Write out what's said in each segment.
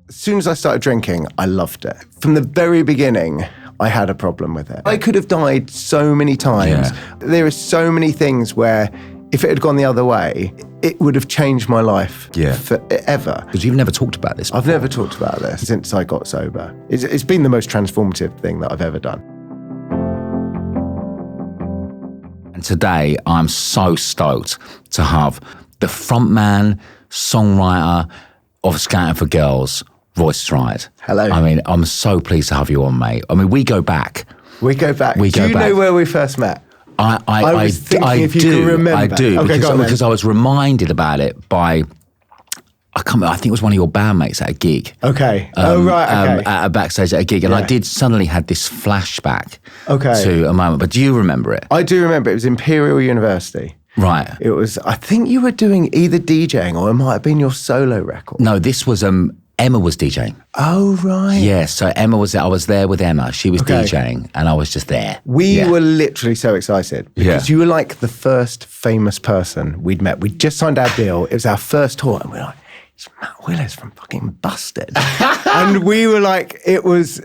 as soon as I started drinking, I loved it. From the very beginning, I had a problem with it. I could have died so many times. Yeah. There are so many things where if it had gone the other way, it would have changed my life forever. Because you've never talked about this before. I've never talked about this since I got sober. It's been the most transformative thing that I've ever done. And today, I'm so stoked to have the frontman, songwriter of Scouting for Girls, Royce Stride. Hello. I mean, I'm so pleased to have you on, mate. I mean, we go back. Do you know where we first met? I was thinking if you can remember. I do, okay, because I was reminded about it by, I think it was one of your bandmates at a gig. Okay. Okay. At a backstage at a gig. And I did suddenly had this flashback to a moment. But do you remember it? I do remember. It was Imperial University. Right. It was, I think you were doing either DJing or it might have been your solo record. No, this was, Emma was DJing. Oh, right. Yeah, so Emma was there. I was there with Emma. She was DJing and I was just there. We were literally so excited because you were like the first famous person we'd met. We'd just signed our deal. It was our first tour and we were like, it's Matt Willis from fucking Busted. And we were like, it was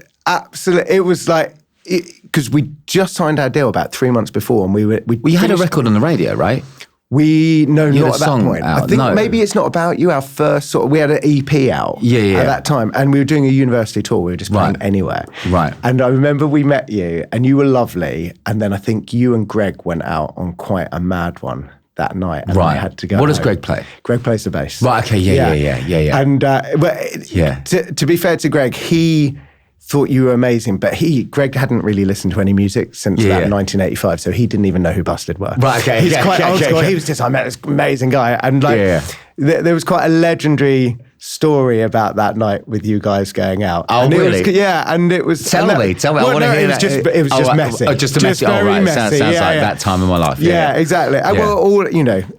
like, because we just signed our deal about 3 months before and we had a record on the radio, right? Not at that point. Out. I think maybe It's Not About You, our first we had an EP out at that time and we were doing a university tour. We were just playing anywhere. Right. And I remember we met you and you were lovely. And then I think you and Greg went out on quite a mad one that night. And I had to go. What does Greg play? Greg plays the bass. Right, okay, yeah. And to be fair to Greg, he thought you were amazing, but Greg hadn't really listened to any music since about 1985, so he didn't even know who Busted were. Right, okay. He's quite old school. He was just, I met this amazing guy. And there was quite a legendary story about that night with you guys going out. Oh, and really? And it was... Tell me. I want to hear that. It was just messy. Just messy. Very right. messy. Sounds like that time in my life. Yeah, exactly. Yeah. Well,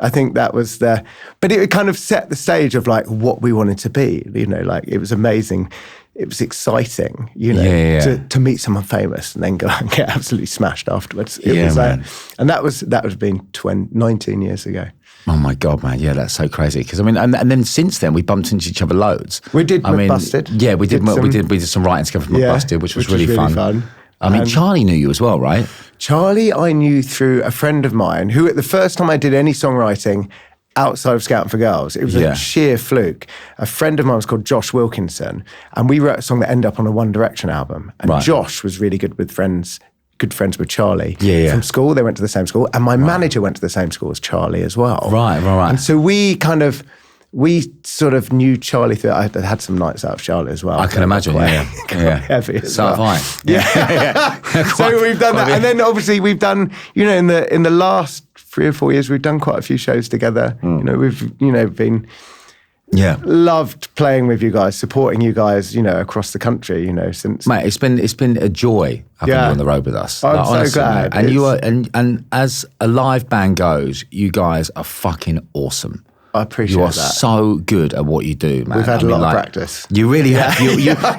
I think that was the... But it kind of set the stage of like what we wanted to be. Like it was amazing. It was exciting, to meet someone famous and then go and get absolutely smashed afterwards. It was man. And that would have been 19 years ago. Oh my God, man! Yeah, that's so crazy. Because I mean, and then since then we bumped into each other loads. We did. Busted. Yeah, we did. We did some writing together from Busted, which was really fun. I mean, Charlie knew you as well, right? Charlie, I knew through a friend of mine who, at the first time I did any songwriting outside of Scouting for Girls, it was a sheer fluke. A friend of mine was called Josh Wilkinson, and we wrote a song that ended up on a One Direction album. And Josh was really good friends with Charlie from school. They went to the same school, and my manager went to the same school as Charlie as well. Right. And so we sort of knew Charlie through. I had some nights out of Charlie as well. I can imagine, heavy as so well. have I. So we've done that, and then obviously we've done, in the last 3 or 4 years, we've done quite a few shows together. We've been loved playing with you guys, supporting you guys, across the country. Since mate, it's been a joy having you on the road with us. I'm so glad. Mate. And you are, and as a live band goes, you guys are fucking awesome. I appreciate that. You are so good at what you do, man. We've had a lot of practice. You really have.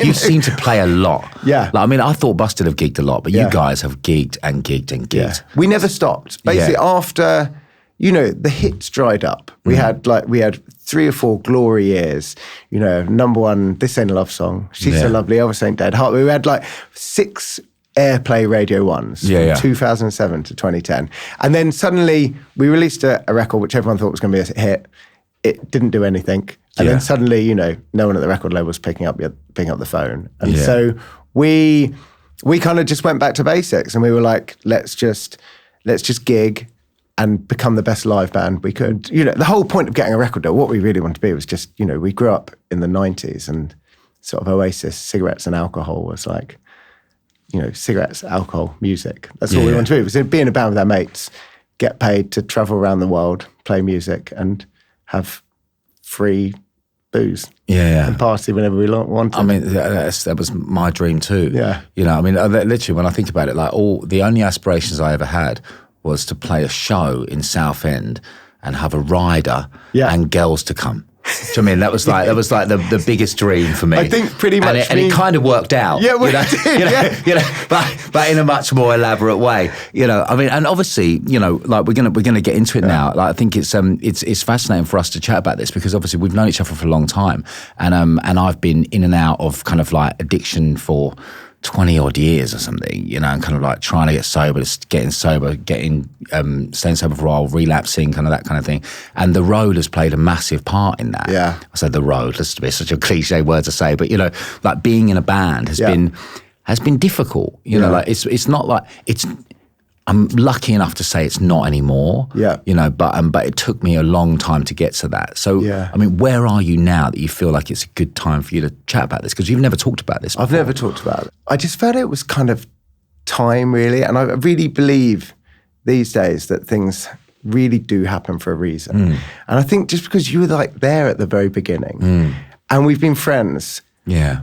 You seem to play a lot. Yeah. I thought Busted have gigged a lot, but you guys have gigged and gigged and gigged. Yeah. We never stopped. Basically, after, the hits dried up, we had 3 or 4 glory years. Number one, This Ain't a Love Song. She's So Lovely, Elvis Ain't Dead. Heart. We had 6 airplay Radio 1s from 2007 to 2010. And then suddenly we released a record which everyone thought was going to be a hit. It didn't do anything. And then suddenly, no one at the record label was picking up the phone. And so we kind of just went back to basics and we were like, let's just gig and become the best live band we could. The whole point of getting a record deal, what we really wanted to be was just, we grew up in the 90s and sort of Oasis, cigarettes and alcohol was like, cigarettes, alcohol, music. That's all we wanted to be. It was being a band with our mates, get paid to travel around the world, play music and have free booze. And party whenever we wanted. I mean, that was my dream too. Yeah. Literally when I think about it, the only aspirations I ever had was to play a show in Southend and have a rider and girls to come. Do you know what I mean? That was like the biggest dream for me. I think pretty much. And it kind of worked out. Yeah, well, it did, but in a much more elaborate way. I mean, and obviously, like we're gonna get into it now. Like I think it's fascinating for us to chat about this because obviously we've known each other for a long time, and I've been in and out of kind of like addiction for 20 odd years or something, and kind of like trying to get sober, getting sober, staying sober for a while, relapsing, kind of that kind of thing. And the road has played a massive part in that. Yeah. I said the road, that's such a cliche word to say, but like being in a band has been difficult. Like it's not like I'm lucky enough to say it's not anymore. Yeah. But it took me a long time to get to that. So, I mean, where are you now that you feel like it's a good time for you to chat about this? Because you've never talked about this before. I've never talked about it. I just felt it was kind of time, really. And I really believe these days that things really do happen for a reason. And I think just because you were like there at the very beginning and we've been friends. Yeah.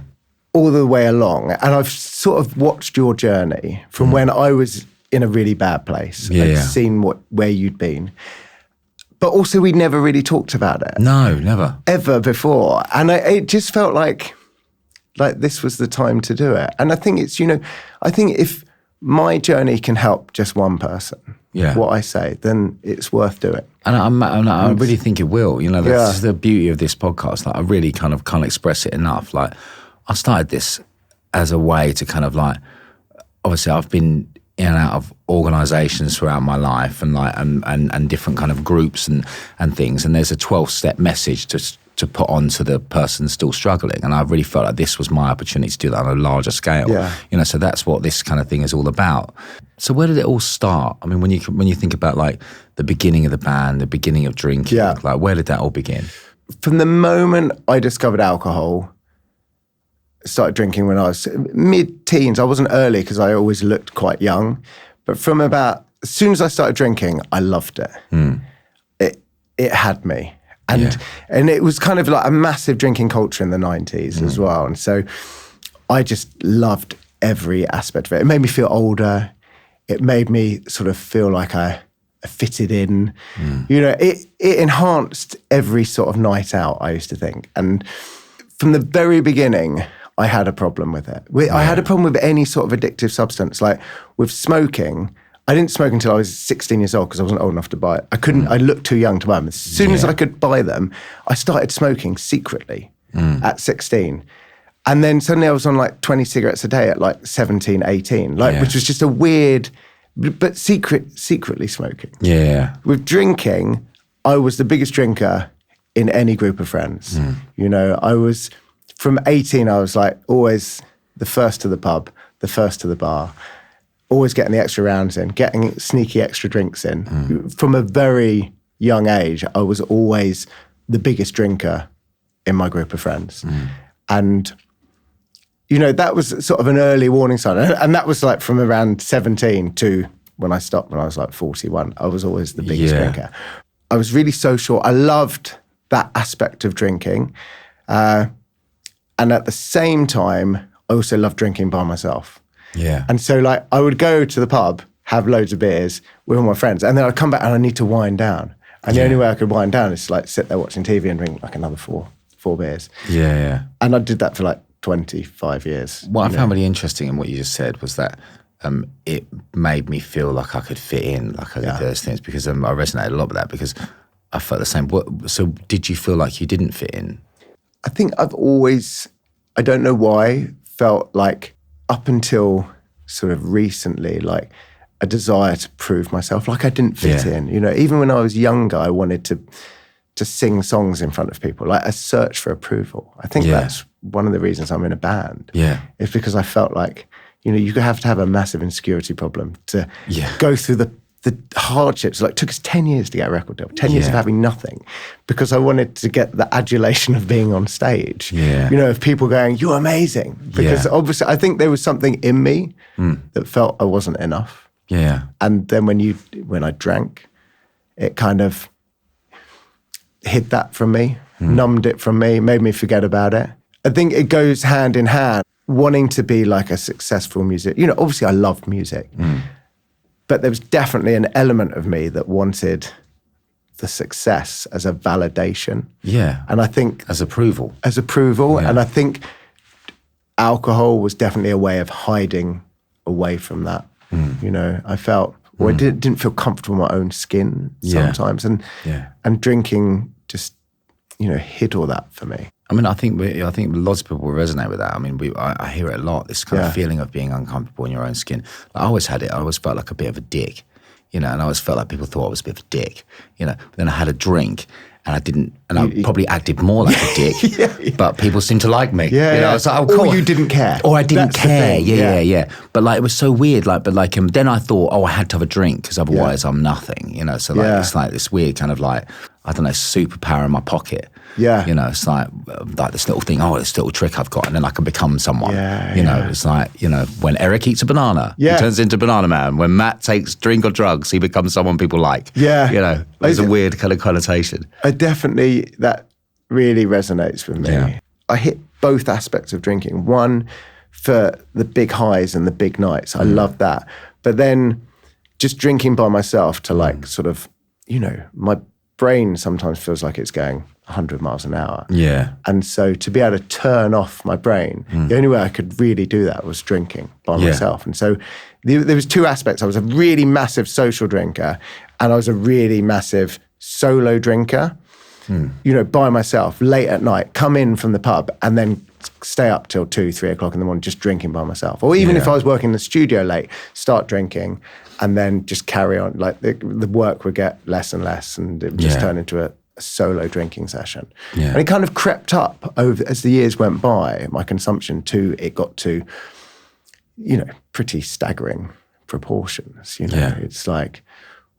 All the way along. And I've sort of watched your journey from when I was in a really bad place. I'd seen where you'd been. But also we never really talked about it. No, never. Ever before. And it just felt like this was the time to do it. And I think it's, I think if my journey can help just one person, what I say, then it's worth doing. And I really think it will. That's the beauty of this podcast. Like I really kind of can't express it enough. Like I started this as a way to kind of like, obviously I've been in and out of organisations throughout my life and different kind of groups and things. And there's a 12-step message to put on to the person still struggling. And I really felt like this was my opportunity to do that on a larger scale. Yeah. So that's what this kind of thing is all about. So where did it all start? I mean, when you think about like the beginning of the band, the beginning of drinking, like where did that all begin? From the moment I discovered alcohol, started drinking when I was mid-teens. I wasn't early because I always looked quite young. But from about, as soon as I started drinking, I loved it. It had me. And it was kind of like a massive drinking culture in the 90s as well. And so I just loved every aspect of it. It made me feel older. It made me sort of feel like I fitted in. It enhanced every sort of night out, I used to think. And from the very beginning, I had a problem with it. I had a problem with any sort of addictive substance. Like with smoking, I didn't smoke until I was 16 years old because I wasn't old enough to buy it. I couldn't, I looked too young to buy them. As soon as I could buy them, I started smoking secretly at 16. And then suddenly I was on like 20 cigarettes a day at like 17, 18, which was just a weird, but secretly smoking. Yeah. With drinking, I was the biggest drinker in any group of friends. I was, from 18, I was like always the first to the pub, the first to the bar, always getting the extra rounds in, getting sneaky extra drinks in. From a very young age, I was always the biggest drinker in my group of friends. And, that was sort of an early warning sign. And that was like from around 17 to when I stopped when I was like 41. I was always the biggest drinker. I was really social. I loved that aspect of drinking. And at the same time, I also loved drinking by myself. Yeah. And so like I would go to the pub, have loads of beers with all my friends, and then I'd come back and I need to wind down. And the only way I could wind down is to like sit there watching TV and drink like another four beers. Yeah. And I did that for like 25 years. What I found really interesting in what you just said was that it made me feel like I could fit in, like I did those things, because I resonated a lot with that because I felt the same. So did you feel like you didn't fit in? I think I've always, I don't know why, felt like up until sort of recently, like a desire to prove myself, like I didn't fit in. Even when I was younger, I wanted to sing songs in front of people, like a search for approval. I think that's one of the reasons I'm in a band. Yeah. It's because I felt like, you have to have a massive insecurity problem to go through the hardships. Like, it took us 10 years to get a record deal, 10 years of having nothing, because I wanted to get the adulation of being on stage. Of people going, "You're amazing." Because obviously I think there was something in me that felt I wasn't enough. Yeah. And then when I drank, it kind of hid that from me, numbed it from me, made me forget about it. I think it goes hand in hand, wanting to be like a successful musician. Obviously I loved music. But there was definitely an element of me that wanted the success as a validation. Yeah. And I think As approval. Yeah. And I think alcohol was definitely a way of hiding away from that. You know, I felt, I didn't feel comfortable in my own skin sometimes. And drinking just, you know, hid all that for me. I mean, I think lots of people will resonate with that. I mean, I hear it a lot, this kind of feeling of being uncomfortable in your own skin. I always had it. I always felt like a bit of a dick, you know, and I always felt like people thought I was a bit of a dick, you know. But then I had a drink and I probably acted more like a dick, but people seemed to like me. Yeah, you know? I was like, oh, cool. Or you didn't care. Or I didn't That's care. the thing. Yeah. But like, it was so weird. Then I thought, I had to have a drink because otherwise I'm nothing, you know. So it's like this weird kind of like, I don't know, superpower in my pocket. Yeah. You know, it's like this little thing, this little trick I've got, and then I can become someone. You know, it's like, you know, when Eric eats a banana, he turns into Banana Man. When Matt takes drink or drugs, he becomes someone people like. Yeah. You know, there's a weird kind of connotation. That really resonates with me. Yeah. I hit both aspects of drinking. One, for the big highs and the big nights. I love that. But then just drinking by myself to like sort of, you know, my brain sometimes feels like it's going 100 miles an hour. Yeah. And so to be able to turn off my brain, the only way I could really do that was drinking by myself. And so there was two aspects. I was a really massive social drinker and I was a really massive solo drinker, you know, by myself, late at night, come in from the pub and then stay up till 2-3 o'clock in the morning just drinking by myself. Or even if I was working in the studio late, start drinking and then just carry on. Like the work would get less and less and it would just turn into a solo drinking session. And it kind of crept up over as the years went by, my consumption it got to, you know, pretty staggering proportions. You know, it's like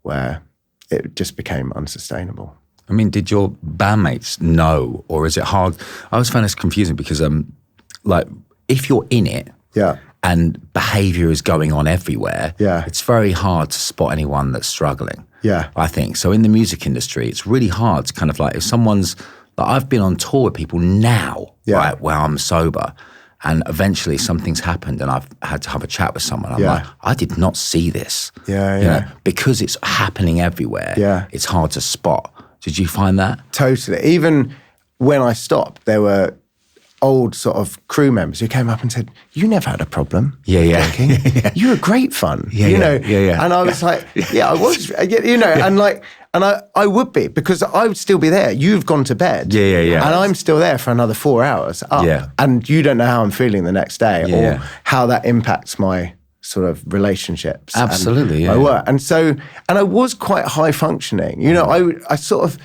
where it just became unsustainable. I mean, did your bandmates know, or is it hard? I always find this confusing because, like, if you're in it, and behaviour is going on everywhere, it's very hard to spot anyone that's struggling. I think so. In the music industry, it's really hard to kind of like if someone's like I've been on tour with people now, right, where I'm sober. And eventually something's happened and I've had to have a chat with someone. I'm like, I did not see this. You know, because it's happening everywhere, it's hard to spot. Did you find that? Totally. Even when I stopped, there were old sort of crew members who came up and said, you never had a problem drinking. You were great fun. You know? And I was like, I was, you know, and I would be because I would still be there. You've gone to bed. And I'm still there for another 4 hours up. And you don't know how I'm feeling the next day or how that impacts my sort of relationships. Absolutely, my work. And so, and I was quite high functioning. You know, I sort of,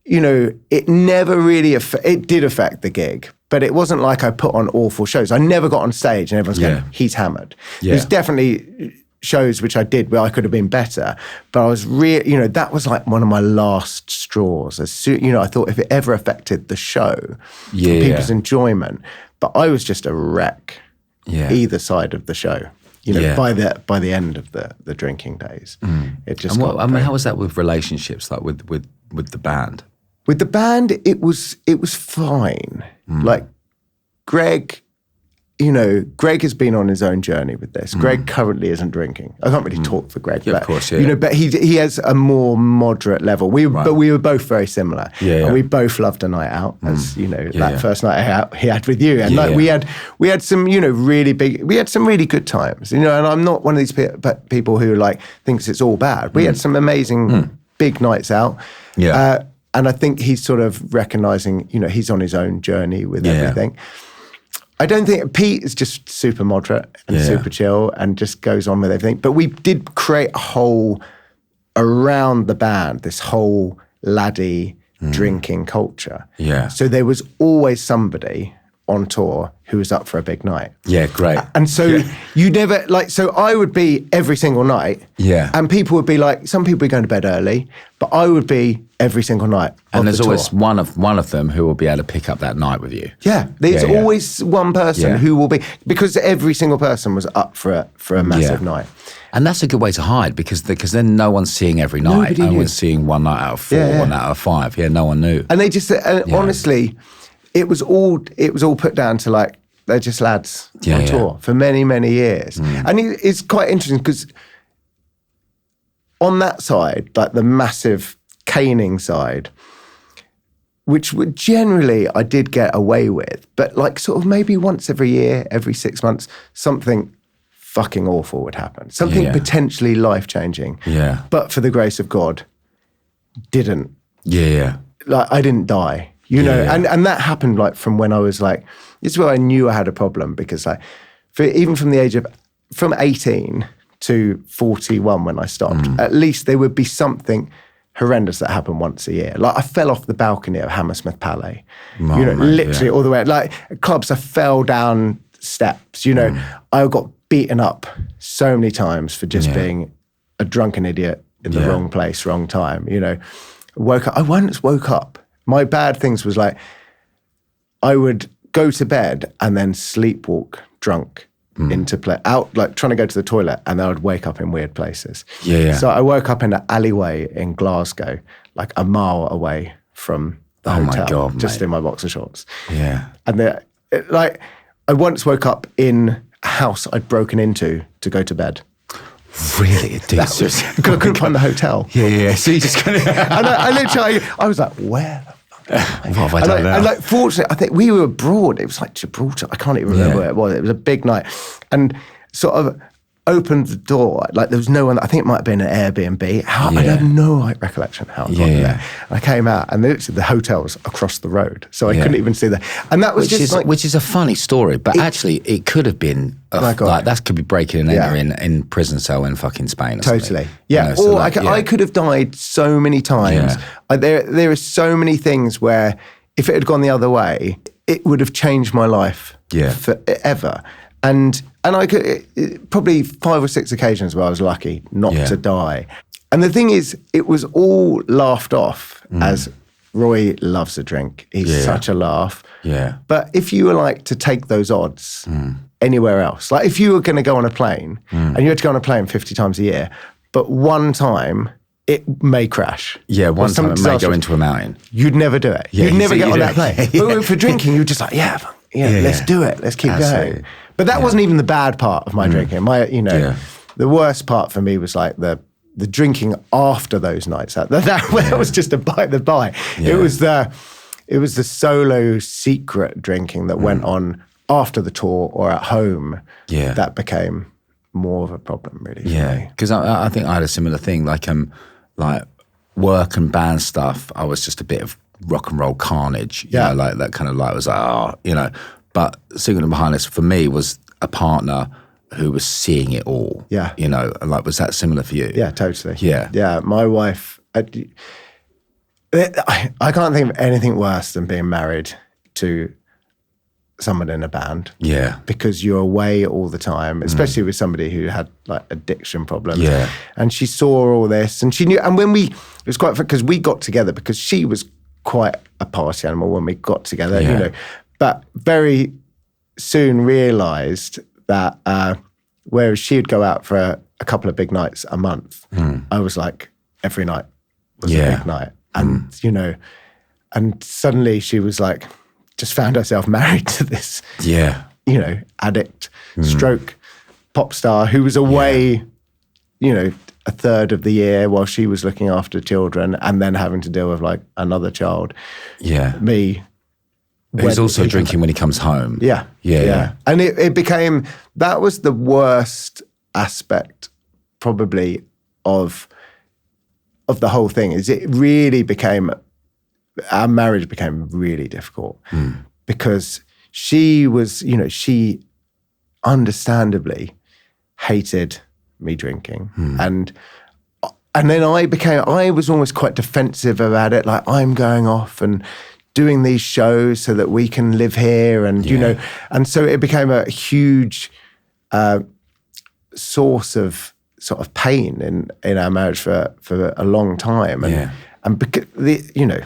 you know, it never really, it did affect the gig, but it wasn't like I put on awful shows. I never got on stage and everyone's going, he's hammered. There's definitely shows which I did where I could have been better, but I was really, you know, that was like one of my last straws. You know, I thought if it ever affected the show, people's enjoyment, but I was just a wreck either side of the show. You know, by the end of the drinking days, it just. And I mean, how was that with relationships, like with the band? With the band, it was fine. Like Greg, you know, Greg has been on his own journey with this. Greg currently isn't drinking. I can't really talk for Greg, but, of course, you know, but he has a more moderate level. But we were both very similar. And we both loved a night out, as you know, that first night out he had with you. And we had some, you know, we had some really good times. You know, and I'm not one of these people who like thinks it's all bad. We had some amazing big nights out. And I think he's sort of recognizing, you know, he's on his own journey with everything. I don't think Pete is just super moderate and super chill and just goes on with everything. But we did create a whole, around the band, this whole laddie drinking culture. So there was always somebody on tour who was up for a big night. Great. And so you never, like, so I would be every single night. And people would be like, some people would be going to bed early, but I would be every single night. And there's always one of them who will be able to pick up that night with you. There's always one person who will be, because every single person was up for a massive night. And that's a good way to hide because then no one's seeing every night. No one's seeing one night out of 4, one out of 5. No one knew. And they just, honestly, it was all put down to like, they're just lads on tour for many, many years. And it's quite interesting because on that side, like the massive caning side, which would generally I did get away with, but like sort of maybe once every year, every 6 months, something fucking awful would happen. Something potentially life-changing. Yeah. But for the grace of God, didn't. Yeah. Like, I didn't die, you know? And that happened like from when I was like, this is where I knew I had a problem, because like, even from the age of, from 18 to 41 when I stopped, at least there would be something horrendous that happened once a year. Like I fell off the balcony of Hammersmith Palais, literally all the way, like clubs, I fell down steps, you know, I got beaten up so many times for just being a drunken idiot in the wrong place, wrong time, you know. I once woke up, my bad things was like, I would go to bed and then sleepwalk drunk into out, like trying to go to the toilet, and then I would wake up in weird places. So I woke up in an alleyway in Glasgow, like a mile away from the hotel, my God, just mate. in my boxer shorts. And Like I once woke up in a house I'd broken into to go to bed. really, dude. I couldn't find the hotel. So you just kind of... And I was like, where the what have I done now? And like, fortunately, I think we were abroad. It was like Gibraltar. I can't even remember where it was. It was a big night. And sort of opened the door. Like there was no one. I think it might have been an Airbnb. I have no recollection how I got there. And I came out, and the hotel was across the road. So I couldn't even see that. And that was which is a funny story, but actually it could have been, like that could be breaking and entering in prison cell in fucking Spain or totally. something. Yeah. You know, so I could have died so many times. There are so many things where if it had gone the other way, it would have changed my life forever. And I could, probably 5 or 6 occasions where I was lucky not to die. And the thing is, it was all laughed off as Roy loves a drink. He's such a laugh. But if you were like to take those odds anywhere else, like if you were going to go on a plane and you had to go on a plane 50 times a year, but one time it may crash. One time it may go into a mountain. You'd never do it. You'd never get on that plane. But for drinking, you're just like, let's do it. Let's keep going. But that wasn't even the bad part of my drinking. The worst part for me was like the drinking after those nights. That was just a by the by. It was the solo secret drinking that went on after the tour or at home. That became more of a problem, really. Because I think I had a similar thing. Like work and band stuff, I was just a bit of rock and roll carnage. You know, like that kind of like was like, you know. But Secret Behind This for me was a partner who was seeing it all. You know, and like, was that similar for you? Yeah, totally. Yeah. My wife, I can't think of anything worse than being married to someone in a band. Because you're away all the time, especially with somebody who had like addiction problems. And she saw all this, and she knew. And when it was quite fun because we got together because she was quite a party animal when we got together, you know. But very soon realised that whereas she would go out for a couple of big nights a month, I was like, every night was a big night. And, you know, and suddenly she was like, just found herself married to this, you know, addict, stroke pop star who was away, you know, a third of the year while she was looking after children and then having to deal with like another child. Me. He's also drinking when he comes home. Yeah. And it became, that was the worst aspect probably of the whole thing, is it really became, our marriage became really difficult because she was, you know, she understandably hated me drinking. And then I was almost quite defensive about it, like I'm going off and doing these shows so that we can live here and, you know, and so it became a huge source of sort of pain in our marriage for a long time. And because, you know,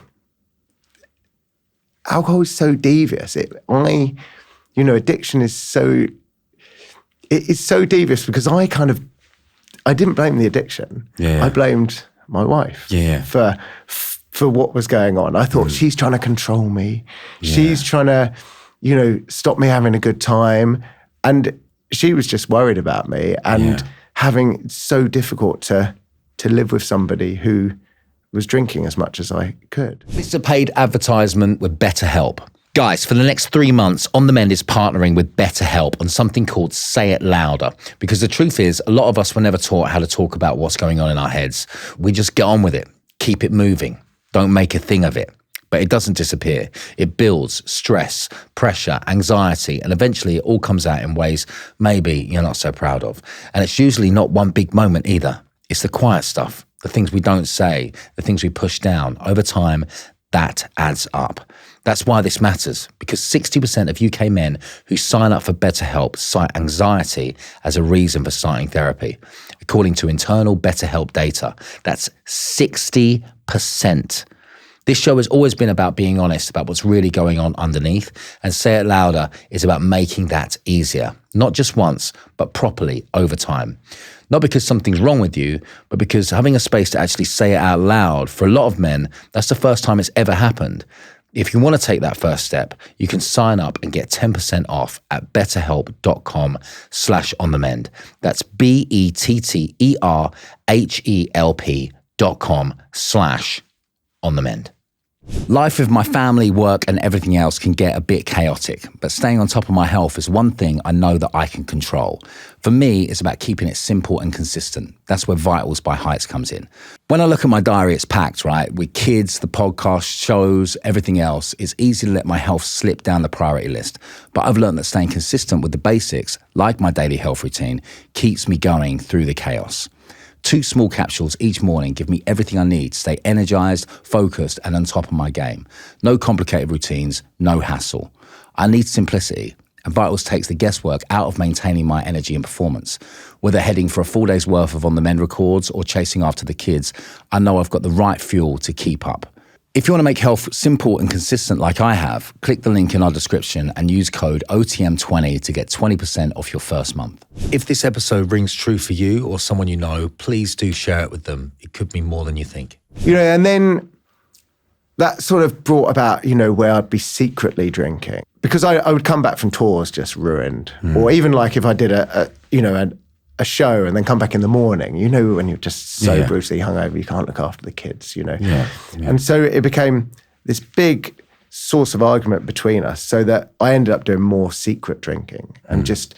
alcohol is so devious. Addiction is so, it's so devious because I didn't blame the addiction. I blamed my wife for what was going on. I thought she's trying to control me. She's trying to, you know, stop me having a good time. And she was just worried about me and having it so difficult to live with somebody who was drinking as much as I could. This is a paid advertisement with BetterHelp. Guys, for the next 3 months, On The Mend is partnering with BetterHelp on something called Say It Louder. Because the truth is, a lot of us were never taught how to talk about what's going on in our heads. We just get on with it. Keep it moving. Don't make a thing of it. But it doesn't disappear. It builds stress, pressure, anxiety, and eventually it all comes out in ways maybe you're not so proud of. And it's usually not one big moment either. It's the quiet stuff, the things we don't say, the things we push down. Over time, that adds up. That's why this matters, because 60% of UK men who sign up for BetterHelp cite anxiety as a reason for starting therapy. According to internal BetterHelp data, that's 60%. This show has always been about being honest about what's really going on underneath, and Say It Louder is about making that easier, not just once, but properly over time. Not because something's wrong with you, but because having a space to actually say it out loud, for a lot of men, that's the first time it's ever happened. If you want to take that first step, you can sign up and get 10% off at betterhelp.com/onthemend. That's BetterHelp.com/onthemend. Life with my family, work, and everything else can get a bit chaotic, but staying on top of my health is one thing I know that I can control. For me, it's about keeping it simple and consistent. That's where Vitals by Heights comes in. When I look at my diary, it's packed, right? With kids, the podcast, shows, everything else, it's easy to let my health slip down the priority list. But I've learned that staying consistent with the basics, like my daily health routine, keeps me going through the chaos. 2 small capsules each morning give me everything I need to stay energized, focused, and on top of my game. No complicated routines, no hassle. I need simplicity, and Vitals takes the guesswork out of maintaining my energy and performance. Whether heading for a full day's worth of On The Mend records or chasing after the kids, I know I've got the right fuel to keep up. If you want to make health simple and consistent like I have, click the link in our description and use code OTM20 to get 20% off your first month. If this episode rings true for you or someone you know, please do share it with them. It could be more than you think. And then that sort of brought about, where I'd be secretly drinking. Because I would come back from tours just ruined. Or even like if I did a show and then come back in the morning, when you're just so brutally hungover, you can't look after the kids, Yeah. And so it became this big source of argument between us, so that I ended up doing more secret drinking and just,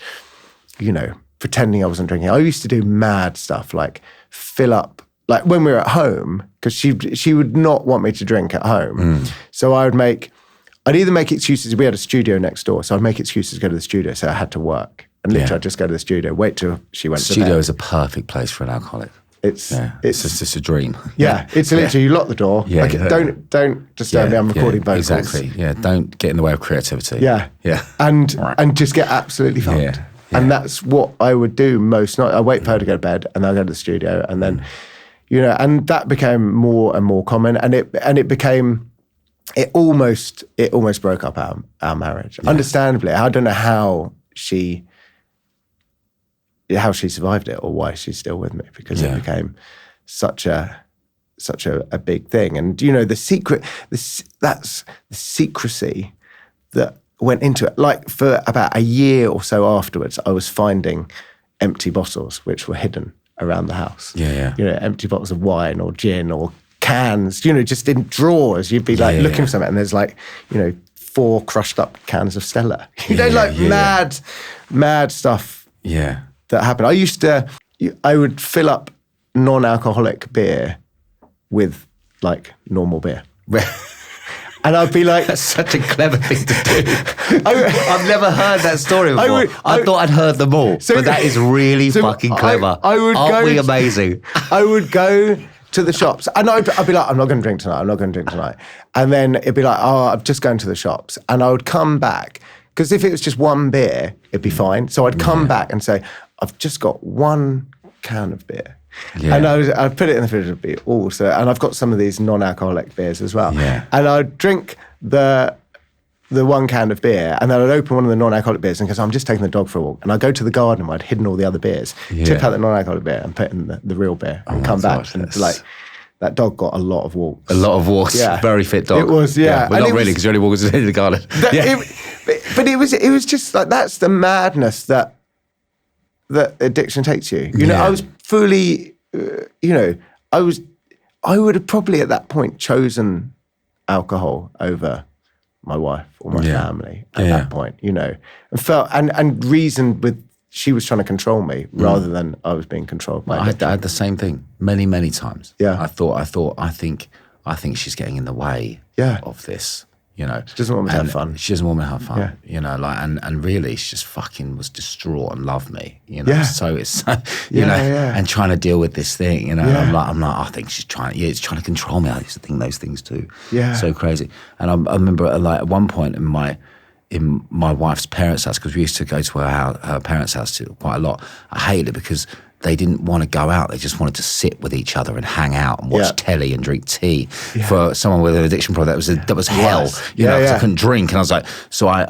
pretending I wasn't drinking. I used to do mad stuff like fill up, like when we were at home, because she would not want me to drink at home. So I'd either make excuses. We had a studio next door, so I'd make excuses to go to the studio, so I had to work. And literally, I'd just go to the studio, wait till she went to bed. Studio is a perfect place for an alcoholic. It's just a dream. Yeah, it's literally, you lock the door. Yeah, like, don't disturb me, I'm recording vocals. Exactly, yeah. Don't get in the way of creativity. Yeah. And just get absolutely fucked. Yeah. And that's what I would do most nights. I wait for her to go to bed, and I'll go to the studio, and then, and that became more and more common, and it became... It almost broke up our marriage. Yeah. Understandably, I don't know how she survived it or why she's still with me, because it became such a big thing. And the secrecy that went into it. Like for about a year or so afterwards, I was finding empty bottles which were hidden around the house. Empty bottles of wine or gin or cans, just in drawers. You'd be looking for something, and there's 4 crushed up cans of Stella. Mad stuff. Yeah. That happened. I would fill up non-alcoholic beer with normal beer. And I'd be like... That's such a clever thing to do. I've never heard that story before. I thought I'd heard them all, but that is really fucking clever. Aren't we amazing? I would go to the shops, and I'd be like, I'm not going to drink tonight. And then it'd be like, I'm just going to the shops. And I would come back, because if it was just one beer, it'd be fine. So I'd come back and say, I've just got 1 can of beer. Yeah. And I'd put it in the fridge. It'd be and I've got some of these non-alcoholic beers as well. Yeah. And I'd drink the 1 can of beer, and then I'd open one of the non-alcoholic beers and go, I'm just taking the dog for a walk. And I'd go to the garden where I'd hidden all the other beers, tip out the non-alcoholic beer and put in the real beer, and come back. And that dog got a lot of walks. A lot of walks. Yeah. Very fit dog. It was, Well, not really, because you only walk in the garden. But it was just like, that's the madness that addiction takes you. I was fully, I would have probably at that point chosen alcohol over my wife or my family at that point, you know, and felt and reasoned with she was trying to control me rather than I was being controlled by I had the same thing many times. Yeah. I think she's getting in the way of this. You know, she doesn't want me to have fun. She doesn't want me to have fun. Yeah. You know, like, and really, she just fucking was distraught and loved me. You know, so it's you know, and trying to deal with this thing. You know, I'm like, I think she's trying. Yeah, it's trying to control me. I used to think those things too. Yeah, so crazy. And I remember, like, at one point in my wife's parents' house, because we used to go to her parents' house quite a lot. I hated it because they didn't want to go out. They just wanted to sit with each other and hang out and watch telly and drink tea. For someone with an addiction problem, that was hell. You know, because I couldn't drink, and I was like, so I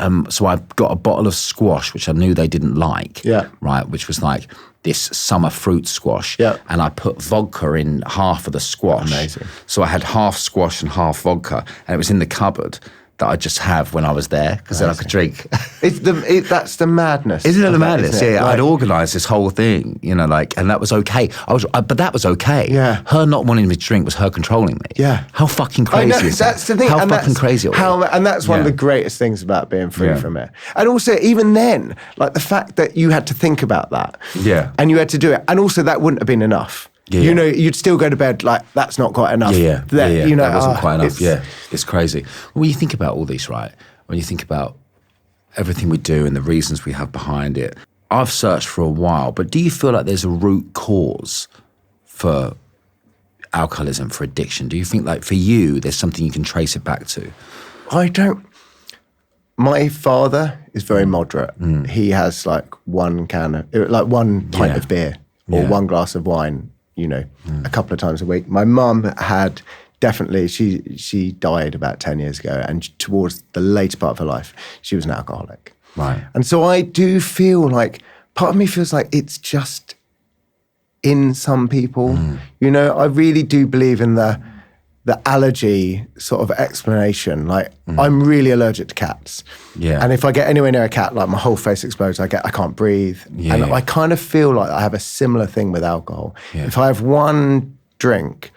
got a bottle of squash, which I knew they didn't like. Right, which was like this summer fruit squash. And I put vodka in half of the squash. Amazing. So I had half squash and half vodka, and it was in the cupboard that I just have when I was there, because then I could drink. That's the madness. Isn't it the madness? Yeah, I'd organised this whole thing, you know, like, and that was okay. But that was okay. Yeah. Her not wanting me to drink was her controlling me. Yeah. How fucking crazy is that? That's the thing. How fucking crazy and that's one of the greatest things about being free from it. And also, even then, like, the fact that you had to think about that. Yeah. And you had to do it. And also, that wouldn't have been enough. You know, you'd still go to bed like, that's not quite enough. You know, that wasn't quite enough. It's crazy. When you think about all these, right? When you think about everything we do and the reasons we have behind it, I've searched for a while, but do you feel like there's a root cause for alcoholism, for addiction? Do you think, like, for you, there's something you can trace it back to? I don't. My father is very moderate. He has like one pint of beer or one glass of wine, you know, a couple of times a week. My mum had definitely, she died about 10 years ago, and towards the later part of her life, she was an alcoholic. Right. And so I do feel like, part of me feels like it's just in some people. You know, I really do believe in the allergy sort of explanation. Like, I'm really allergic to cats. Yeah. And if I get anywhere near a cat, like, my whole face explodes. I can't breathe. And I kind of feel like I have a similar thing with alcohol. If I have one drink,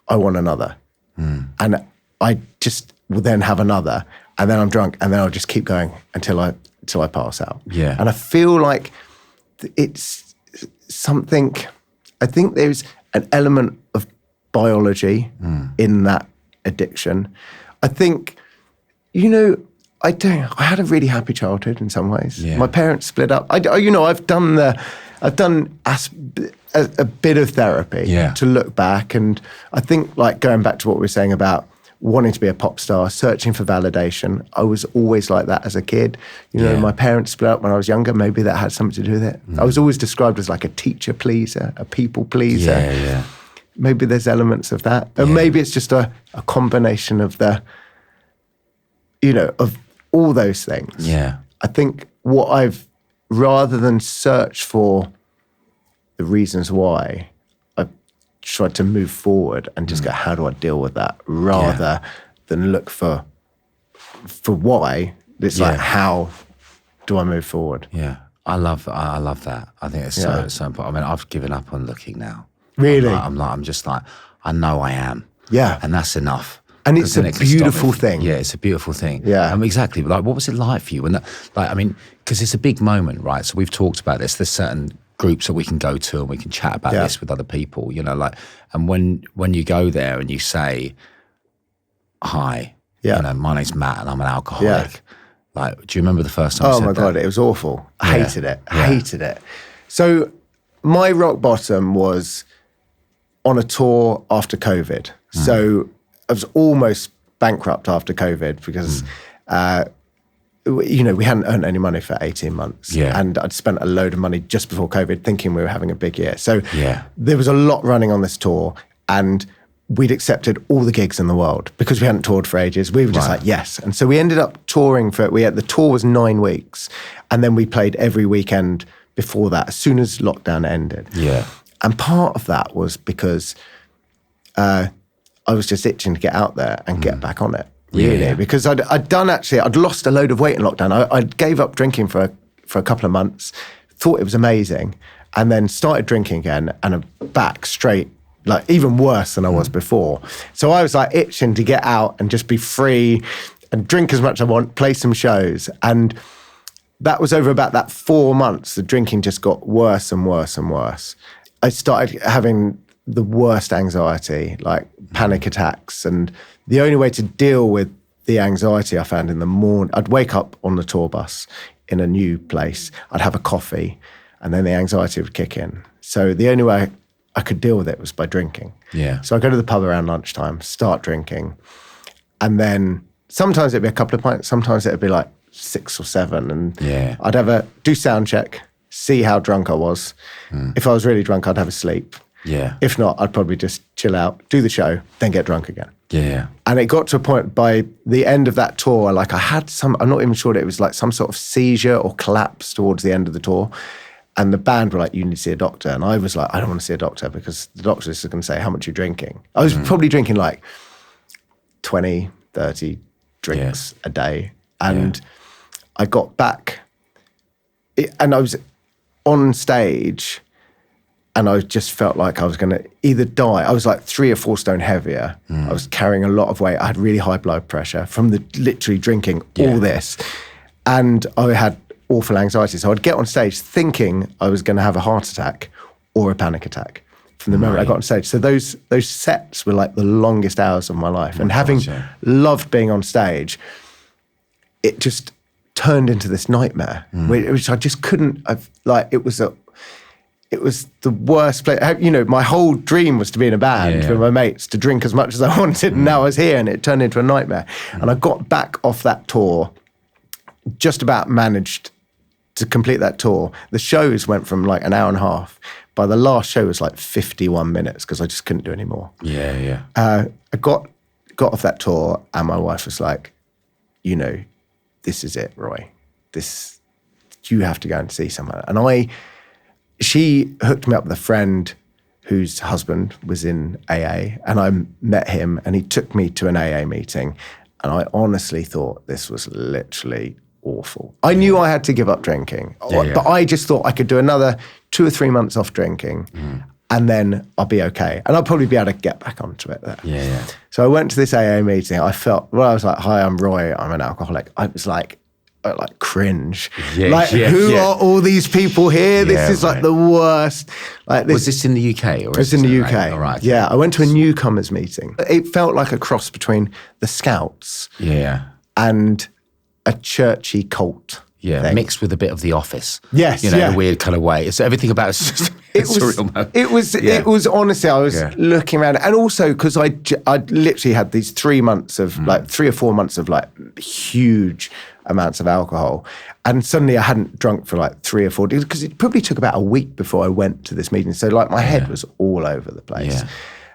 I want another. And I just will then have another, and then I'm drunk, and then I'll just keep going until I pass out. Yeah. And I feel like it's something, I think there's an element of biology in that addiction. I think, you know, I had a really happy childhood in some ways. Yeah. My parents split up. I've done a bit of therapy to look back, and I think, like, going back to what we were saying about wanting to be a pop star, searching for validation. I was always like that as a kid. You know, my parents split up when I was younger. Maybe that had something to do with it. I was always described as like a teacher pleaser, a people pleaser. Yeah. Maybe there's elements of that. And maybe it's just a combination of of all those things. Yeah. I think rather than search for the reasons why, I tried to move forward and just go, how do I deal with that? Rather than look for why. It's like, how do I move forward? Yeah. I love that. I think it's so important. I mean, I've given up on looking now. Really? I'm just like, I know I am. Yeah. And that's enough. And it's a beautiful thing. Yeah, it's a beautiful thing. Yeah. Exactly. Like, what was it like for you? Because it's a big moment, right? So we've talked about this. There's certain groups that we can go to and we can chat about this with other people, you know, like, and when you go there and you say, hi, you know, my name's Matt and I'm an alcoholic. Like, do you remember the first time you said that? Oh my God, it was awful. I hated it. So my rock bottom was on a tour after COVID. So I was almost bankrupt after COVID because, we hadn't earned any money for 18 months. Yeah. And I'd spent a load of money just before COVID thinking we were having a big year. So there was a lot running on this tour, and we'd accepted all the gigs in the world because we hadn't toured for ages. We were just like, yes. And so we ended up touring the tour was 9 weeks, and then we played every weekend before that, as soon as lockdown ended. Yeah. And part of that was because I was just itching to get out there and get back on it, really. Because I'd lost a load of weight in lockdown. I gave up drinking for a couple of months, thought it was amazing, and then started drinking again, and I'm back straight like even worse than I was before. So I was like itching to get out and just be free and drink as much as I want, play some shows. And that was over about that 4 months. The drinking just got worse and worse and worse. I started having the worst anxiety, like panic attacks. And the only way to deal with the anxiety I found in the morning, I'd wake up on the tour bus in a new place, I'd have a coffee, and then the anxiety would kick in. So the only way I could deal with it was by drinking. Yeah. So I'd go to the pub around lunchtime, start drinking, and then sometimes it'd be a couple of pints, sometimes it'd be like 6 or 7, and I'd do sound check, see how drunk I was. If I was really drunk, I'd have a sleep. Yeah. If not, I'd probably just chill out, do the show, then get drunk again. Yeah. And it got to a point by the end of that tour, like I had I'm not even sure that it was like some sort of seizure or collapse towards the end of the tour. And the band were like, you need to see a doctor. And I was like, I don't want to see a doctor because the doctor's just going to say, how much you're drinking. I was probably drinking like 20, 30 drinks a day. And I got back and I was on stage and I just felt like I was going to either die. I was like 3 or 4 stone heavier. I was carrying a lot of weight. I had really high blood pressure from the literally drinking all this. And I had awful anxiety. So I'd get on stage thinking I was going to have a heart attack or a panic attack from the moment I got on stage. So those sets were like the longest hours of my life. And having loved being on stage, it just turned into this nightmare, which I just couldn't. It was the worst place. You know, my whole dream was to be in a band with my mates, to drink as much as I wanted. And now I was here and it turned into a nightmare. And I got back off that tour, just about managed to complete that tour. The shows went from like an hour and a half. By the last show, it was like 51 minutes because I just couldn't do any more. I got off that tour and my wife was like, you know, this is it, Roy. You have to go and see someone. And she hooked me up with a friend whose husband was in AA, and I met him and he took me to an AA meeting. And I honestly thought this was literally awful. I knew I had to give up drinking, but I just thought I could do another 2 or 3 months off drinking and then I'll be okay. And I'll probably be able to get back onto it there. So I went to this AA meeting. I was like, hi, I'm Roy. I'm an alcoholic. I was like cringe. Who are all these people here? This is like the worst. Like, was this in the UK? Or it was in the UK. Right? All right. Yeah, I went to a newcomers meeting. It felt like a cross between the Scouts and a churchy cult. thing. Mixed with a bit of The Office. Yes, in a weird kind of way. So everything about it's just surreal. It was honestly, I was looking around, and also because I literally had these 3 months of like 3 or 4 months of like huge amounts of alcohol, and suddenly I hadn't drunk for like 3 or 4 days because it probably took about a week before I went to this meeting. So like my head was all over the place,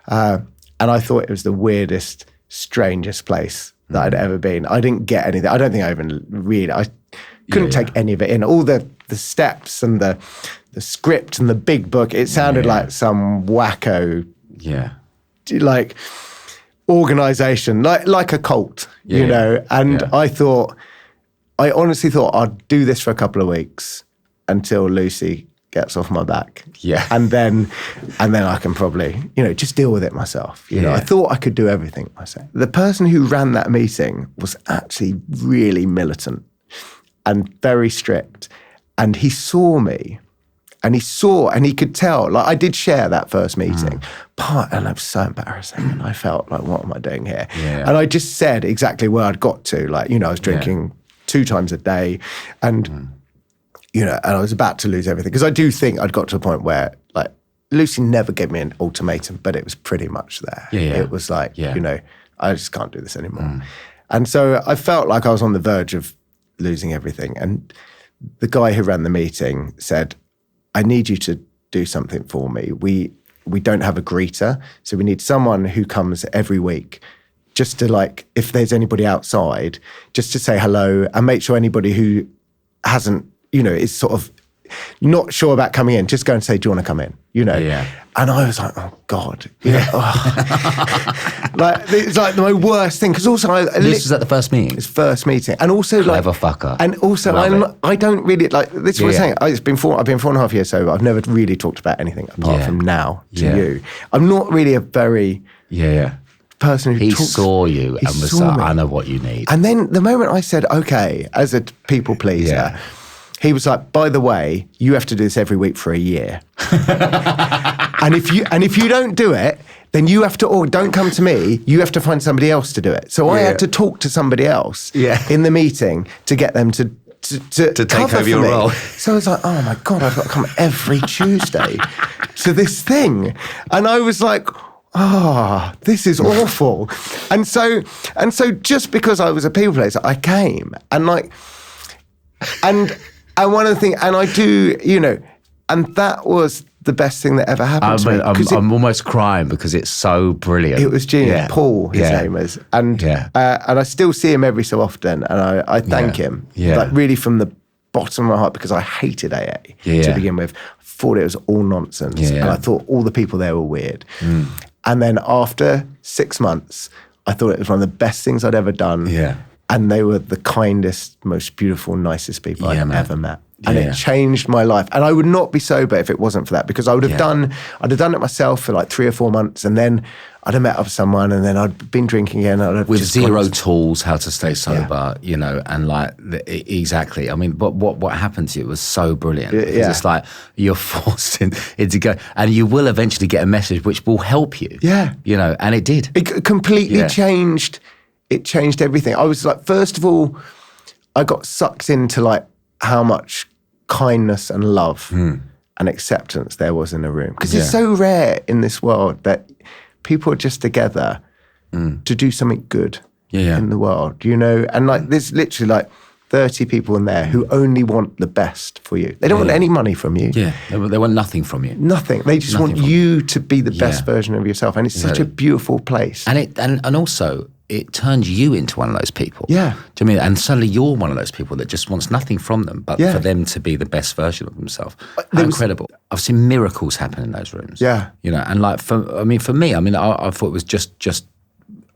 and I thought it was the weirdest, strangest place that I'd ever been. I didn't get anything. I don't think I even really. I couldn't take any of it in. All the steps and the script and the big book. It sounded like some wacko, like organization, like a cult, you know. And I honestly thought I'd do this for a couple of weeks until Lucy gets off my back. And then I can probably, just deal with it myself. You know, I thought I could do everything myself. The person who ran that meeting was actually really militant and very strict. And he saw me and he could tell, like I did share that first meeting, and it was so embarrassing. And I felt like, what am I doing here? And I just said exactly where I'd got to. Like, I was drinking 2 times a day and, and I was about to lose everything. Because I do think I'd got to a point where, like, Lucy never gave me an ultimatum, but it was pretty much there. It was like, I just can't do this anymore. And so I felt like I was on the verge of losing everything. And the guy who ran the meeting said, I need you to do something for me. We don't have a greeter, so we need someone who comes every week just to, like, if there's anybody outside, just to say hello and make sure anybody who hasn't, is sort of not sure about coming in, just go and say, do you want to come in? You know? Yeah. And I was like, oh God. You know, like, it's like my worst thing. Because also, this was at the first meeting? It's first meeting. And also Clever fucker. And also, I don't really, like, this is what I'm saying. I've been 4.5 years sober. I've never really talked about anything apart from now to you. I'm not really a very person who he talks. saw you and was like, I know what you need. And then the moment I said, okay, as a people pleaser, he was like, by the way, you have to do this every week for a year. and if you don't do it, then you have to, or don't come to me, you have to find somebody else to do it. So I had to talk to somebody else in the meeting to get them to take over your role. So I was like, oh my God, I've got to come every Tuesday to this thing. And I was like, this is awful. And so just because I was a people pleaser, I came and one of the things, and I do, you know, and that was the best thing that ever happened to me. I'm almost crying because it's so brilliant. It was genius. Paul, his name is. And I still see him every so often, and I thank him, like really from the bottom of my heart, because I hated AA to begin with. I thought it was all nonsense, and I thought all the people there were weird. And then after 6 months, I thought it was one of the best things I'd ever done. And they were the kindest, most beautiful, nicest people I'd ever met. And it changed my life. And I would not be sober if it wasn't for that, because I'd have done it myself for like 3 or 4 months, and then I'd have met up with someone, and then I'd been drinking again. With zero tools, how to stay sober, you know, and like, exactly. I mean, but what happened to you was so brilliant. It's like you're forced into go, and you will eventually get a message which will help you. You know, and it did. It completely changed. It changed everything. I was like, first of all, I got sucked into like how much kindness and love and acceptance there was in a room. Because it's so rare in this world that people are just together to do something good in the world, you know? And like, there's literally like 30 people in there who only want the best for you. They don't want any money from you. They want nothing from you. Nothing. They just want you to be the best version of yourself. And it's such a beautiful place. And also, it turns you into one of those people. Do you know what I mean? And suddenly you're one of those people that just wants nothing from them but for them to be the best version of themselves. Incredible. I've seen miracles happen in those rooms. You know, and like, for me, I thought it was just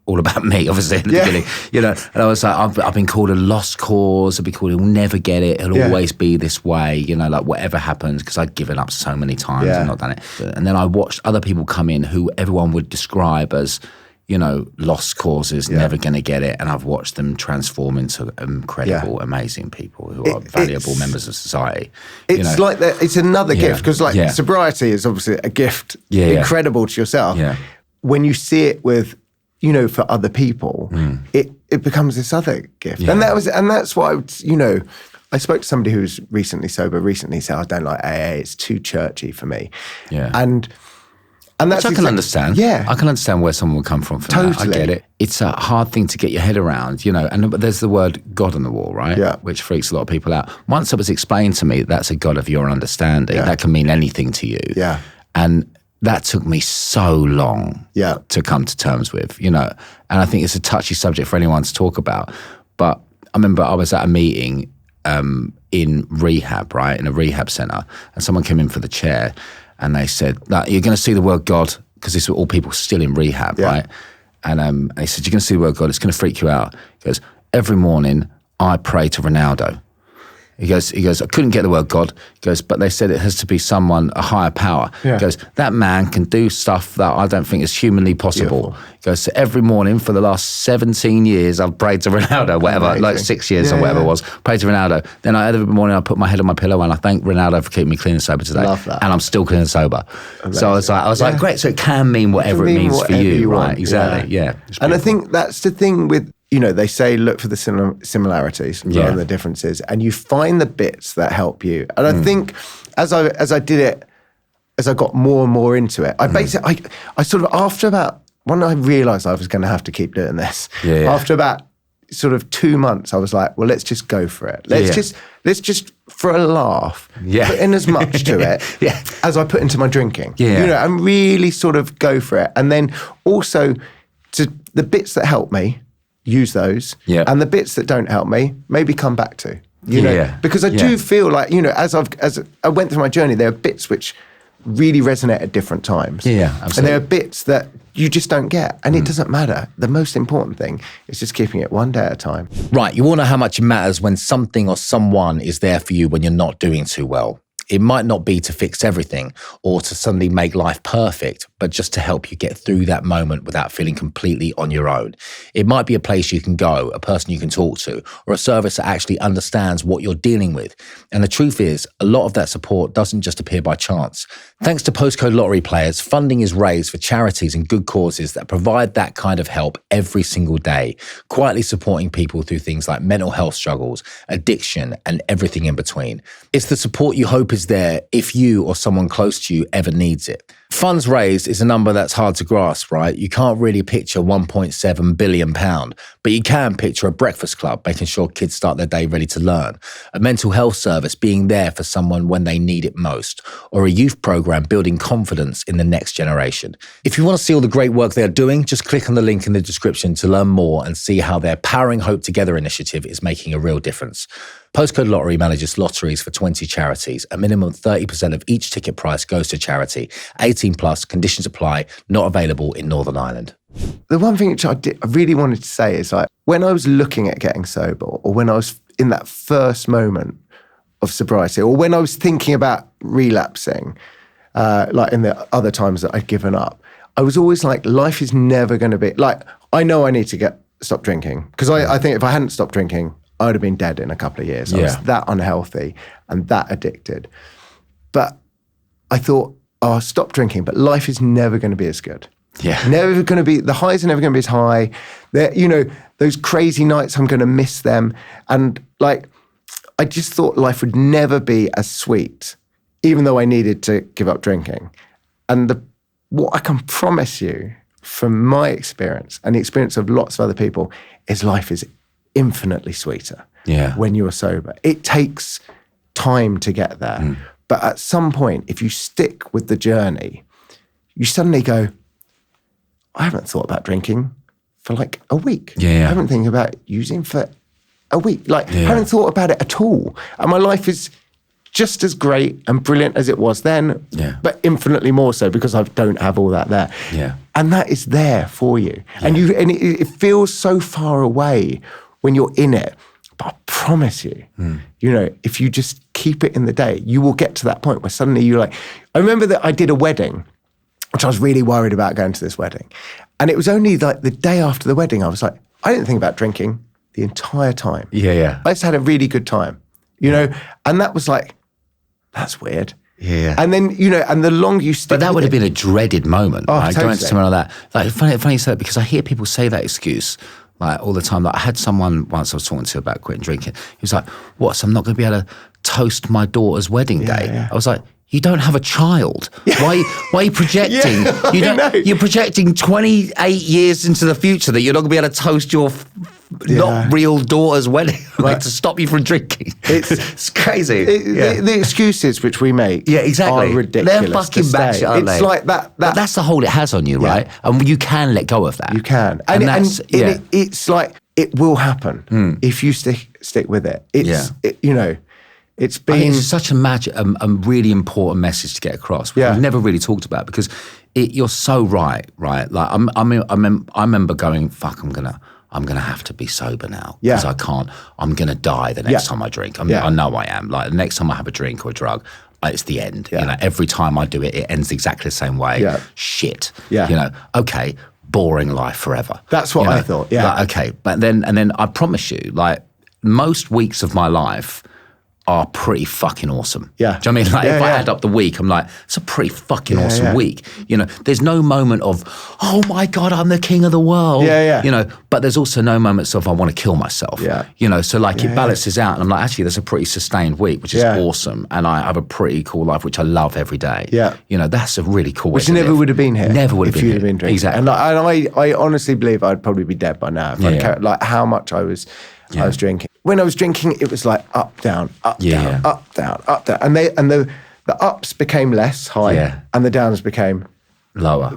all about me, obviously, in the beginning. You know, and I was like, I've been called a lost cause. I've been called, he'll never get it. He'll always be this way, you know, like whatever happens, because I'd given up so many times and not done it. And then I watched other people come in who everyone would describe as, you know, lost causes, never going to get it. And I've watched them transform into incredible, amazing people who are valuable members of society. It's like that. It's another gift, because like sobriety is obviously a gift, incredible to yourself. When you see it with, you know, for other people, it becomes this other gift. And that's why, you know, I spoke to somebody who's recently sober, said, I don't like AA, it's too churchy for me. And that's which I can understand. I can understand where someone would come from that. I get it. It's a hard thing to get your head around, you know, and there's the word God on the wall, right? Which freaks a lot of people out. Once it was explained to me, that's a God of your understanding. That can mean anything to you. And that took me so long to come to terms with, you know, and I think it's a touchy subject for anyone to talk about. But I remember I was at a meeting in rehab, right, in a rehab centre, and someone came in for the chair. And they said, you're going to see the word God, because these were all people still in rehab, right? And they said, you're going to see the word God, it's going to freak you out. He goes, every morning I pray to Ronaldo. He goes, I couldn't get the word God. He goes, but they said it has to be someone, a higher power. He goes, that man can do stuff that I don't think is humanly possible. He goes, so every morning for the last 17 years, I've prayed to Ronaldo, whatever, like 6 years or whatever it was, prayed to Ronaldo. Then every morning I put my head on my pillow and I thank Ronaldo for keeping me clean and sober today. Love that. And I'm still clean and sober. Amazing. So I was like, great. So it can mean whatever it means for you, right? Exactly. And I think that's the thing with, you know, they say look for the similarities rather than the differences, and you find the bits that help you. And I think as I did it, as I got more and more into it, I basically, I sort of, after about, when I realised I was going to have to keep doing this, after about sort of 2 months, I was like, well, let's just go for it. Let's just for a laugh, put in as much to it as I put into my drinking. You know, and really sort of go for it. And then also to the bits that help me, use those, and the bits that don't help me, maybe come back to. you know, because I do feel like, you know, as I went through my journey, there are bits which really resonate at different times. Yeah, absolutely. And there are bits that you just don't get. And it doesn't matter. The most important thing is just keeping it one day at a time. Right. You all know how much it matters when something or someone is there for you when you're not doing too well. It might not be to fix everything or to suddenly make life perfect, but just to help you get through that moment without feeling completely on your own. It might be a place you can go, a person you can talk to, or a service that actually understands what you're dealing with. And the truth is, a lot of that support doesn't just appear by chance. Thanks to postcode lottery players, funding is raised for charities and good causes that provide that kind of help every single day, quietly supporting people through things like mental health struggles, addiction, and everything in between. It's the support you hope is there if you or someone close to you ever needs it. Funds raised is a number that's hard to grasp, right? You can't really picture £1.7 billion, but you can picture a breakfast club making sure kids start their day ready to learn, a mental health service being there for someone when they need it most, or a youth program building confidence in the next generation. If you want to see all the great work they're doing, just click on the link in the description to learn more and see how their Powering Hope Together initiative is making a real difference. Postcode Lottery manages lotteries for 20 charities. A minimum 30% of each ticket price goes to charity. 18 plus, conditions apply, not available in Northern Ireland. The one thing which I really wanted to say is, like, when I was looking at getting sober, or when I was in that first moment of sobriety, or when I was thinking about relapsing, like in the other times that I'd given up, I was always like, life is never going to be, like, I know I need to stop drinking. Because I think if I hadn't stopped drinking, I would have been dead in a couple of years. I was that unhealthy and that addicted. But I thought, I'll stop drinking, but life is never going to be as good. Yeah. Never going to be, the highs are never going to be as high. You know, those crazy nights, I'm going to miss them. And like, I just thought life would never be as sweet, even though I needed to give up drinking. And what I can promise you from my experience and the experience of lots of other people is life is infinitely sweeter when you're sober. It takes time to get there. But at some point, if you stick with the journey, you suddenly go, I haven't thought about drinking for like a week. I haven't think about using for a week. Like, I haven't thought about it at all. And my life is just as great and brilliant as it was then, but infinitely more so because I don't have all that there. And that is there for you. And it feels so far away when you're in it. But I promise you, you know, if you just keep it in the day, you will get to that point where suddenly you're like, I remember that I did a wedding, which I was really worried about going to this wedding. And it was only like the day after the wedding, I was like, I didn't think about drinking the entire time. I just had a really good time, you know? And that was like, that's weird. And then, you know, and the longer you stick But that would have been a dreaded moment, right? Totally. Going to somewhere like that. Like, funny you say that, because I hear people say that excuse like all the time. Like, I had someone once I was talking to about quitting drinking. He was like, what, so I'm not going to be able to toast my daughter's wedding day? I was like, you don't have a child. Why are you projecting? You're projecting 28 years into the future that you're not going to be able to toast your not real daughter's wedding, like, to stop you from drinking. It's crazy. The excuses which we make are ridiculous. They're fucking batshit, aren't they? It's like that. But that's the hold it has on you, right? And you can let go of that. You can. And it's like, it will happen if you stick with it. You know, it's been... I think it's such a really important message to get across. We've never really talked about, because you're so right? Like, I remember going, fuck, I'm gonna have to be sober now, because I can't. I'm gonna die the next time I drink. I know I am. Like, the next time I have a drink or a drug, it's the end. You know, every time I do it, it ends exactly the same way. Shit. You know, okay, boring life forever. That's what I thought. Like, okay, but then I promise you, like, most weeks of my life are pretty fucking awesome. Do you know what I mean? Like, if I add up the week, I'm like, it's a pretty fucking awesome week. You know, there's no moment of, oh my God, I'm the king of the world. You know, but there's also no moments of, I want to kill myself. You know, so like, it balances out. And I'm like, actually, there's a pretty sustained week, which is awesome. And I have a pretty cool life, which I love every day. You know, that's a really cool way to live. Which never would have been here. Never would have been here. If you'd have been drinking. Exactly. And I honestly believe I'd probably be dead by now. If like how much I was drinking. When I was drinking, it was like up, down, up, down, up, down, up, down. And the ups became less high and the downs became lower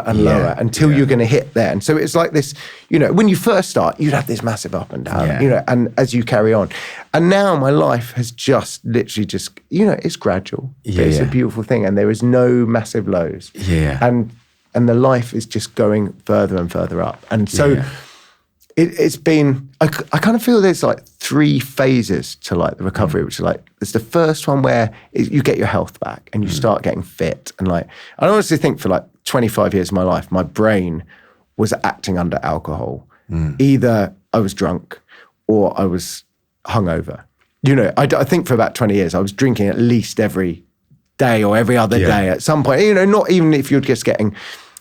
and lower until you're going to hit there. And so it's like this, when you first start, you'd have this massive up and down, and as you carry on. And now my life has just literally it's gradual. It's a beautiful thing. And there is no massive lows. Yeah. And the life is just going further and further up. And so it's been, I kind of feel there's like 3 phases to like the recovery, which is like, there's the first one where you get your health back and you start getting fit. And like, I honestly think for like 25 years of my life, my brain was acting under alcohol. Either I was drunk or I was hungover. I think for about 20 years, I was drinking at least every day or every other day at some point, not even if you're just getting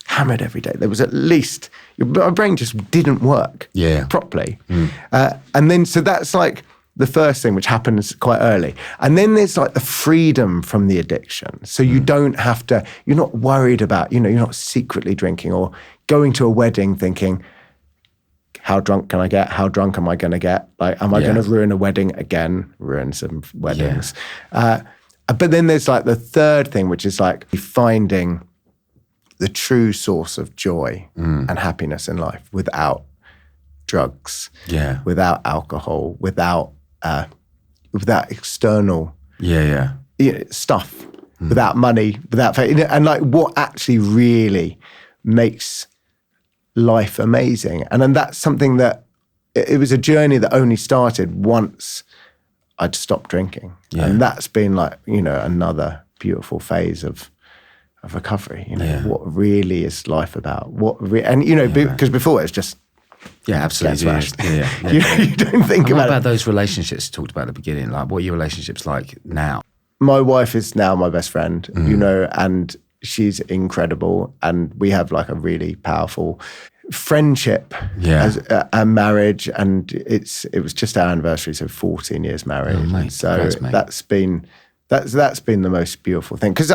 hammered every day. There was at least, my brain just didn't work properly. And then, so that's like the first thing, which happens quite early. And then there's like the freedom from the addiction. So you don't have to, you're not worried about, you're not secretly drinking or going to a wedding thinking, how drunk can I get? How drunk am I going to get? Like, am I going to ruin a wedding again? Ruin some weddings. But then there's like the third thing, which is like finding the true source of joy and happiness in life without drugs, without alcohol, without external stuff, without money, without and like what actually really makes life amazing. And then that's something that it was a journey that only started once I'd stopped drinking, and that's been like another beautiful phase of recovery. What really is life about? Because before it was just absolutely. You don't think about about it. those relationships you talked about at the beginning. Like, what are your relationships like now? My wife is now my best friend, and she's incredible, and we have like a really powerful friendship as a marriage, and it was just our anniversary, so 14 years married. Oh, mate, so congrats, mate. that's been the most beautiful thing, because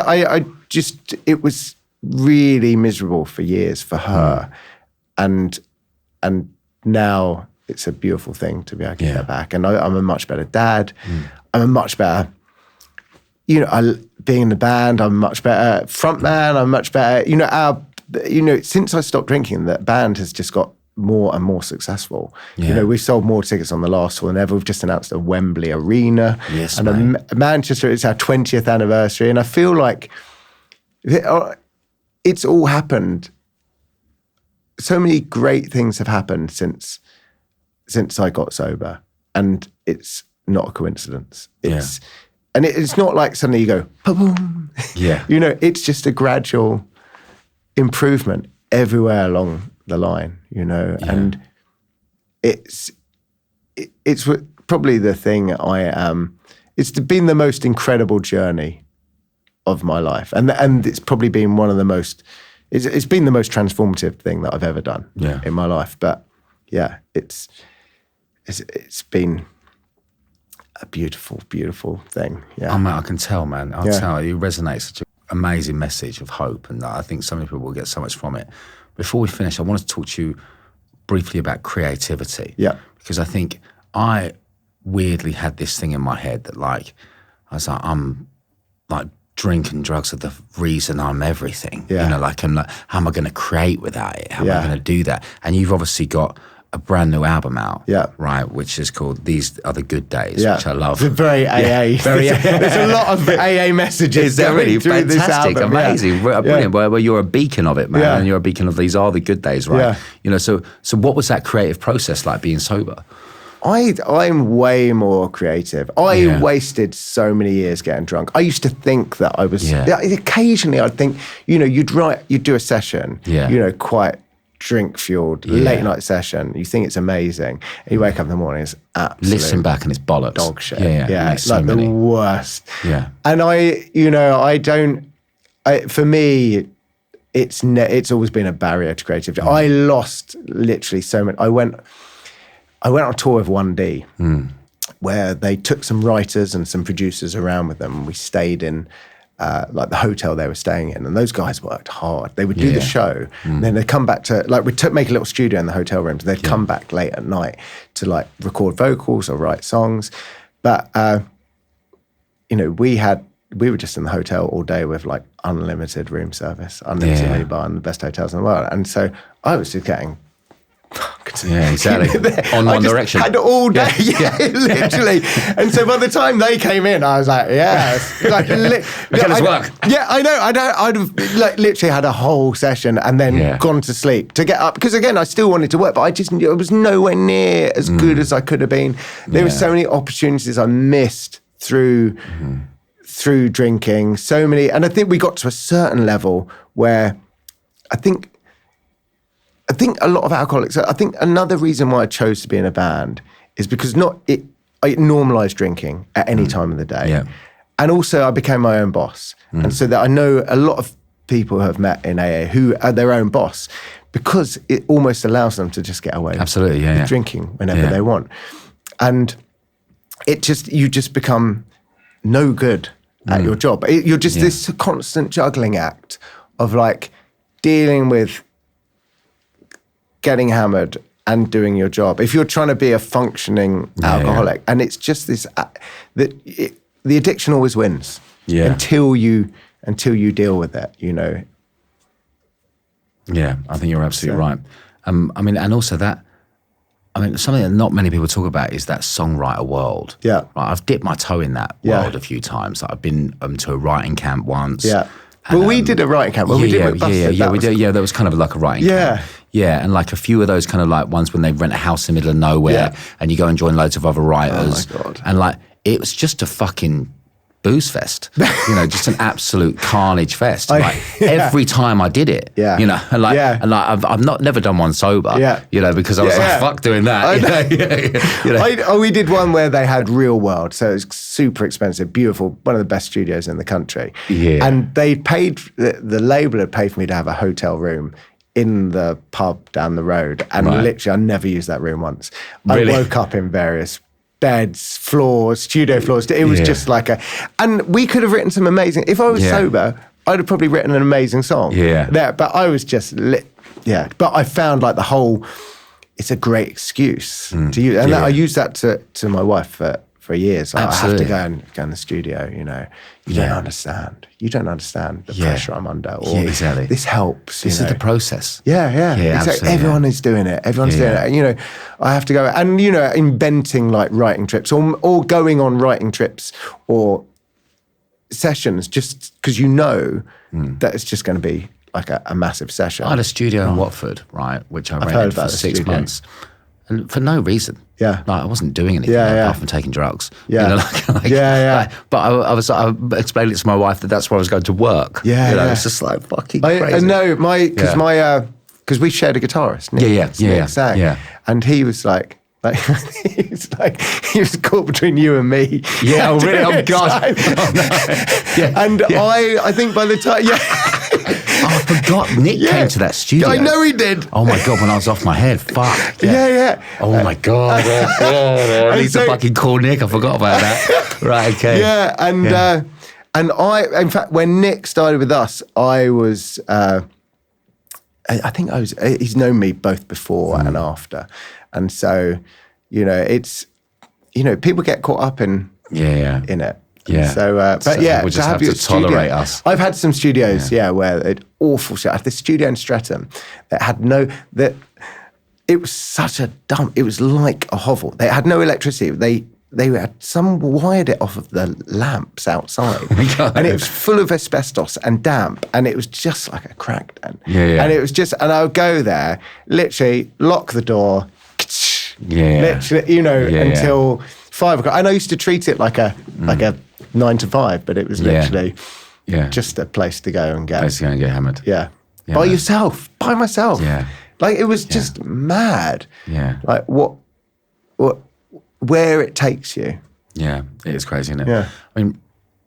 it was really miserable for years for her, and now it's a beautiful thing to be able to get back. And I'm a much better dad. I'm a much better, being in the band, I'm a much better frontman. I'm much better, since I stopped drinking, the band has just got more and more successful. We've sold more tickets on the last tour than ever. We've just announced a Wembley Arena. Yes, and Manchester, it's our 20th anniversary. And I feel like it's all happened. So many great things have happened since I got sober. And it's not a coincidence. And it's not like suddenly you go, boom. It's just a gradual improvement everywhere along the line, and it's probably the thing it's been the most incredible journey of my life, and it's probably been one of the most, it's been the most transformative thing that I've ever done in my life. But it's been a beautiful, beautiful thing. I can tell, man. I'll tell you, resonate such an amazing message of hope, and I think so many people will get so much from it. Before we finish, I want to talk to you briefly about creativity. Because I think I weirdly had this thing in my head that I was like, I'm like, drink and drugs are the reason I'm everything. I'm like, how am I going to create without it? How am I going to do that? And you've obviously got a brand new album out, right, which is called These Are the Good Days, which I love. It's very AA. There's a lot of AA messages. They're really fantastic, album, amazing, brilliant. Where you're a beacon of it, man, and you're a beacon of these are the good days, right? So what was that creative process like being sober? I'm way more creative. I wasted so many years getting drunk. I used to think that I was. Occasionally, I'd think, you'd do a session, quite drink-fueled, late-night session. You think it's amazing. And you wake up in the morning, it's absolute listen back and it's bollocks. Dog shit. It's like the worst. And for me, it's always been a barrier to creativity. I lost literally so much. I went on tour with 1D, where they took some writers and some producers around with them. We stayed in like the hotel they were staying in, and those guys worked hard. They would do the show, and then they'd come back to, like, we'd make a little studio in the hotel rooms. They'd come back late at night to like record vocals or write songs. But we had we were just in the hotel all day with like unlimited room service, unlimited minibar, and the best hotels in the world. And so I was just getting fucked. Yeah, exactly. On One Direction. Had all day, literally. And so by the time they came in, I was like, like, work. Yeah, I know. I'd have like literally had a whole session and then gone to sleep to get up because again, I still wanted to work, but I was nowhere near as good as I could have been. There were so many opportunities I missed through drinking. So many, and I think we got to a certain level where I think a lot of alcoholics, I think another reason why I chose to be in a band is because I normalized drinking at any time of the day. Yeah. And also I became my own boss. And so that I know a lot of people who have met in AA who are their own boss because it almost allows them to just get away with drinking whenever they want. And you just become no good at your job. You're just this constant juggling act of like dealing with getting hammered and doing your job. If you're trying to be a functioning alcoholic, and it's just this, the addiction always wins until you deal with it, you know. Yeah, I think you're absolutely right. I mean, and also something that not many people talk about is that songwriter world. Yeah. Right, I've dipped my toe in that world a few times. Like, I've been to a writing camp once. Yeah. Well, we did a writing camp. Well, we did with Busted. That was kind of like a writing camp. Yeah, and like a few of those kind of like ones when they rent a house in the middle of nowhere and you go and join loads of other writers. Oh my God. And like, it was just a fucking booze fest, you know, just an absolute carnage fest. Every time I did it, you know, and I've never done one sober, you know, because I was like, fuck doing that. We did one where they had Real World, so it was super expensive, beautiful, one of the best studios in the country. Yeah. And they paid, the label had paid for me to have a hotel room in the pub down the road, and literally I never used that room once. Really? I woke up in various beds, floors, studio floors. It was just like and we could have written some amazing, if I was sober, I'd have probably written an amazing song. Yeah. But I was just but I found like the whole, it's a great excuse to use. And I used that to my wife for years. I have to go in the studio, you know. You don't understand. You don't understand the pressure I'm under. Or exactly. This helps. This is the process. Yeah, exactly. Everyone is doing it. Everyone's doing it. And, you know, I have to go and, you know, inventing like writing trips or going on writing trips or sessions just because you know that it's just going to be like a massive session. I had a studio in Watford, right, which I rented for 6 months. And for no reason. Yeah. Like, I wasn't doing anything apart from taking drugs. Yeah. You know, but I explained it to my wife that's where I was going to work. Yeah. You know, it's just like fucking crazy. No, because we shared a guitarist. Nick sang. Yeah. And he was like, he was caught between you and me. Yeah, oh really? Oh God. Oh, no. And I think by the time, I forgot Nick came to that studio. I know he did. Oh my God, when I was off my head. Fuck. Yeah. Oh my God. I need to fucking call Nick. I forgot about that. Right, okay. Yeah, and I, in fact, when Nick started with us, I was, he's known me both before and after. And so, you know, it's, you know, people get caught up in it. Yeah. So, but we just have to tolerate us. I've had some studios, where it awful shit. I had this studio in Streatham that had it was such a dump. It was like a hovel. They had no electricity. They had wired it off of the lamps outside, and it was full of asbestos and damp, and it was just like a crack den. And it was just, and I would go there, literally lock the door, literally, you know, until 5 o'clock. And I used to treat it like a 9 to 5, but it was literally just a place to go and get. Place to go and get hammered. Yeah. By yourself, by myself. Yeah. Like it was just mad. Yeah. Like where it takes you. Yeah, it is crazy, isn't it? Yeah.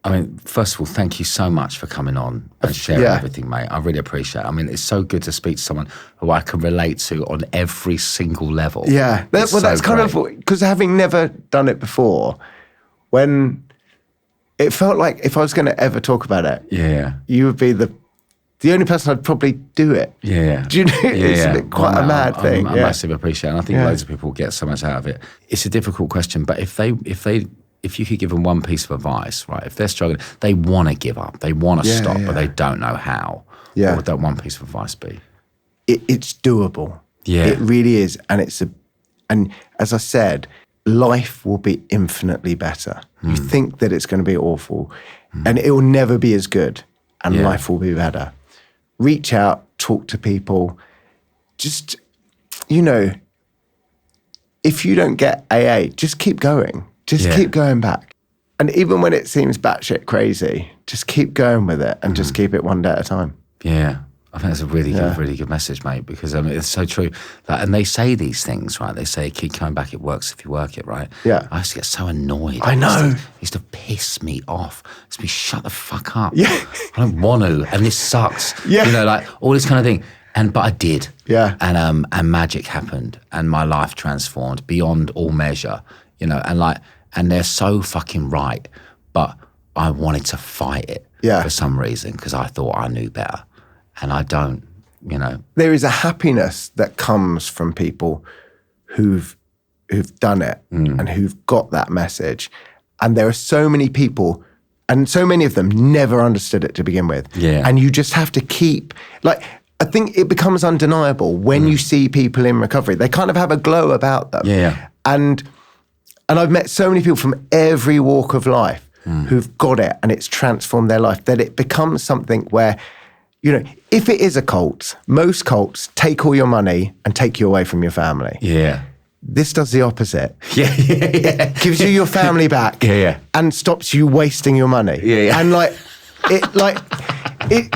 I mean, first of all, thank you so much for coming on and sharing everything, mate. I really appreciate it. I mean, it's so good to speak to someone who I can relate to on every single level. Yeah. That's kind of, because having never done it before, when it felt like if I was going to ever talk about it, you would be the only person I'd probably do it. Yeah. Do you know? It's quite a mad thing. I massively appreciate it. And I think loads of people get so much out of it. It's a difficult question, but if they if you could give them one piece of advice, right? If they're struggling, they want to give up, they want to stop, but they don't know how. Yeah. What would that one piece of advice be? It's doable. Yeah. It really is. And and as I said, life will be infinitely better. You think that it's going to be awful and it will never be as good, and life will be better. Reach out, talk to people. Just, if you don't get AA, just keep going. Just keep going back. And even when it seems batshit crazy, just keep going with it and just keep it one day at a time. Yeah. I think that's a really good message, mate, because it's so true. And they say these things, right? They say, keep coming back, it works if you work it, right? Yeah. I used to get so annoyed. I know. It used to piss me off. It used to be, shut the fuck up. Yeah. I don't want to, and this sucks. Yeah. Like all this kind of thing. But I did. Yeah. And magic happened, and my life transformed beyond all measure, and they're so fucking right. But I wanted to fight it for some reason because I thought I knew better. And I don't, There is a happiness that comes from people who've done it and who've got that message. And there are so many people, and so many of them never understood it to begin with. Yeah. And you just have to keep, I think it becomes undeniable when you see people in recovery. They kind of have a glow about them. Yeah. And I've met so many people from every walk of life who've got it and it's transformed their life, that it becomes something where, if it is a cult, most cults take all your money and take you away from your family. Yeah. This does the opposite. Yeah. It gives you your family back and stops you wasting your money. Yeah. And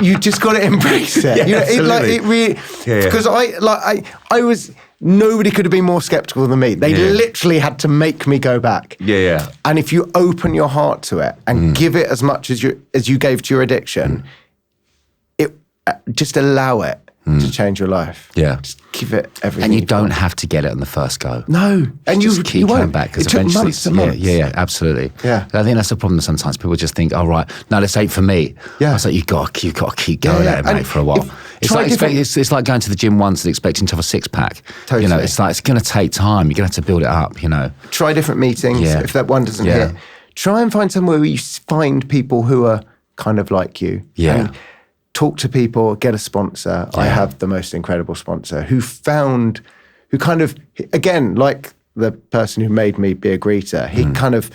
you just got to embrace it. Absolutely. It really, because I was, nobody could have been more skeptical than me. They literally had to make me go back. Yeah. And if you open your heart to it and give it as much as you gave to your addiction, just allow it to change your life. Yeah. Just give it everything. And you don't have to get it on the first go. No. And just keep coming won't. back, because It took eventually, months and months. Yeah, absolutely. Yeah. I think that's the problem sometimes. People just think, oh, right, no, this ain't for me. Yeah. I was like, you've got to keep going at it, mate, for a while. It's like going to the gym once and expecting to have a six-pack. Totally. It's going to take time. You're going to have to build it up, Try different meetings. Yeah. If that one doesn't hit, try and find somewhere where you find people who are kind of like you. Yeah. And talk to people, get a sponsor. I have the most incredible sponsor who kind of, again, like the person who made me be a greeter, he kind of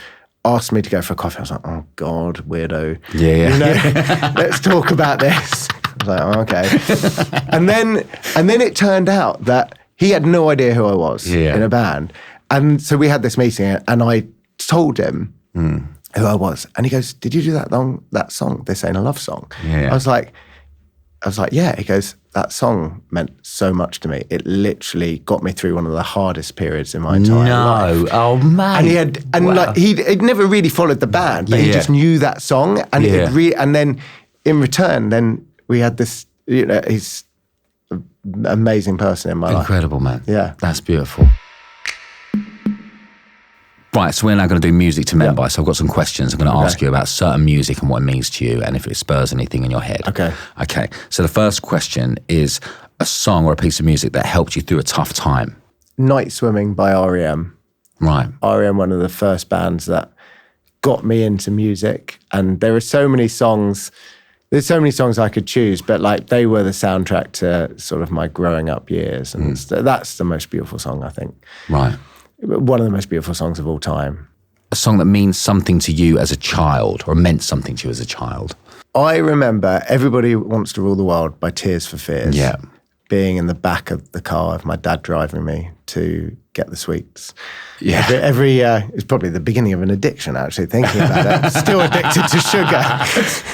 asked me to go for a coffee. I was like, oh God, weirdo. Yeah. Let's talk about this. I was like, oh, okay. and then it turned out that he had no idea who I was in a band. And so we had this meeting and I told him who I was. And he goes, did you do that song, This Ain't a Love Song? Yeah. I was like, yeah. He goes, that song meant so much to me. It literally got me through one of the hardest periods in my entire life. Oh man. And he'd never really followed the band, but he just knew that song. And and then in return, then we had this, he's an amazing person in my life. Incredible, man. Yeah. That's beautiful. Right, so we're now going to do music to remember. So I've got some questions. I'm going to ask you about certain music and what it means to you and if it spurs anything in your head. Okay. So the first question is a song or a piece of music that helped you through a tough time. Night Swimming by R.E.M. Right. R.E.M., one of the first bands that got me into music. And there are so many songs, there's so many songs I could choose, but they were the soundtrack to sort of my growing up years. And that's the most beautiful song, I think. Right. One of the most beautiful songs of all time. A song that means something to you as a child or meant something to you as a child. I remember Everybody Wants to Rule the World by Tears for Fears. Yeah. Being in the back of the car of my dad driving me to get the sweets. Yeah. It's probably the beginning of an addiction, actually, thinking about it. Still addicted to sugar.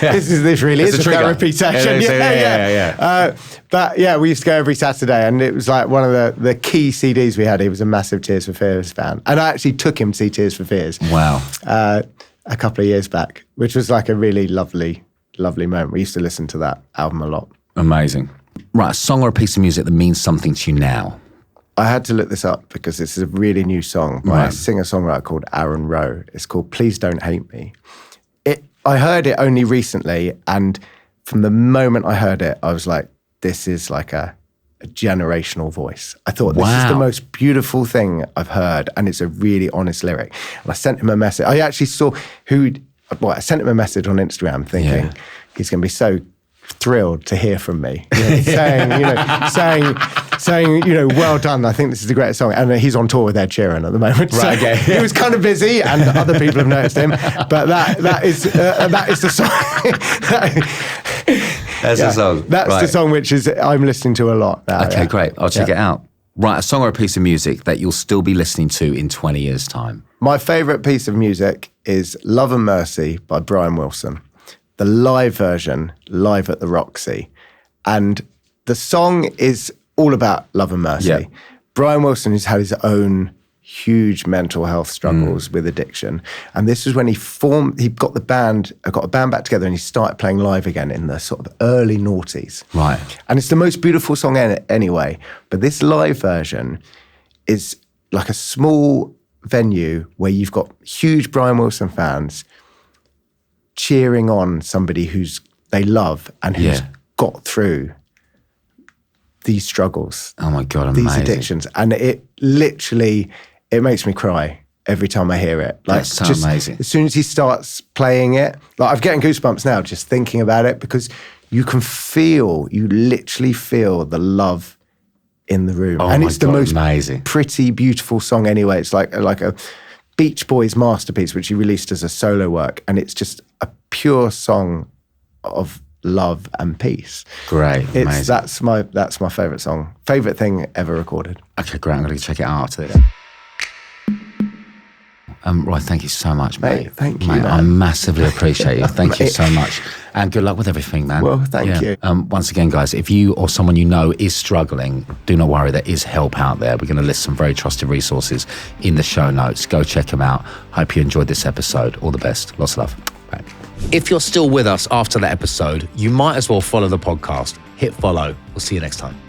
This really is a therapy session. Yeah. But yeah, we used to go every Saturday, and it was like one of the key CDs we had. He was a massive Tears for Fears fan. And I actually took him to see Tears for Fears. Wow. A couple of years back, which was like a really lovely, lovely moment. We used to listen to that album a lot. Amazing. Right, a song or a piece of music that means something to you now. I had to look this up because this is a really new song by a singer-songwriter called Aaron Rowe. It's called Please Don't Hate Me. I heard it only recently, and from the moment I heard it, I was like, this is like a a generational voice. I thought, this is the most beautiful thing I've heard, and it's a really honest lyric. And I sent him a message. I actually saw I sent him a message on Instagram thinking he's going to be so thrilled to hear from me, saying, well done. I think this is the greatest song. And he's on tour with Ed Sheeran at the moment. Right, so he was kind of busy, and other people have noticed him. But that is the song. That's the song. That's the song which I'm listening to a lot now. Okay, great. I'll check it out. Right, a song or a piece of music that you'll still be listening to in 20 years' time. My favourite piece of music is Love and Mercy by Brian Wilson. The live version, live at the Roxy. And the song is all about love and mercy. Yeah. Brian Wilson has had his own huge mental health struggles with addiction. And this was when he got a band back together, and he started playing live again in the sort of early noughties. Right. And it's the most beautiful song anyway. But this live version is like a small venue where you've got huge Brian Wilson fans cheering on somebody they love and who's got through these struggles. Oh my God, amazing. These addictions. And it makes me cry every time I hear it. Like, that's so amazing. As soon as he starts playing it, like I'm getting goosebumps now just thinking about it, because you literally feel the love in the room. And it's the most pretty, beautiful song anyway. It's like a Beach Boys masterpiece, which he released as a solo work. And it's just a pure song of love and peace. Great. Amazing. That's my favourite song. Favourite thing ever recorded. Okay, great. I'm going to check it out after this. Roy, thank you so much, mate. Thank you, mate. man. I massively appreciate you. Thank you so much. And good luck with everything, man. Well, thank you. Once again, guys, if you or someone you know is struggling, do not worry. There is help out there. We're going to list some very trusted resources in the show notes. Go check them out. Hope you enjoyed this episode. All the best. Lots of love. Bye. If you're still with us after that episode, you might as well follow the podcast. Hit follow. We'll see you next time.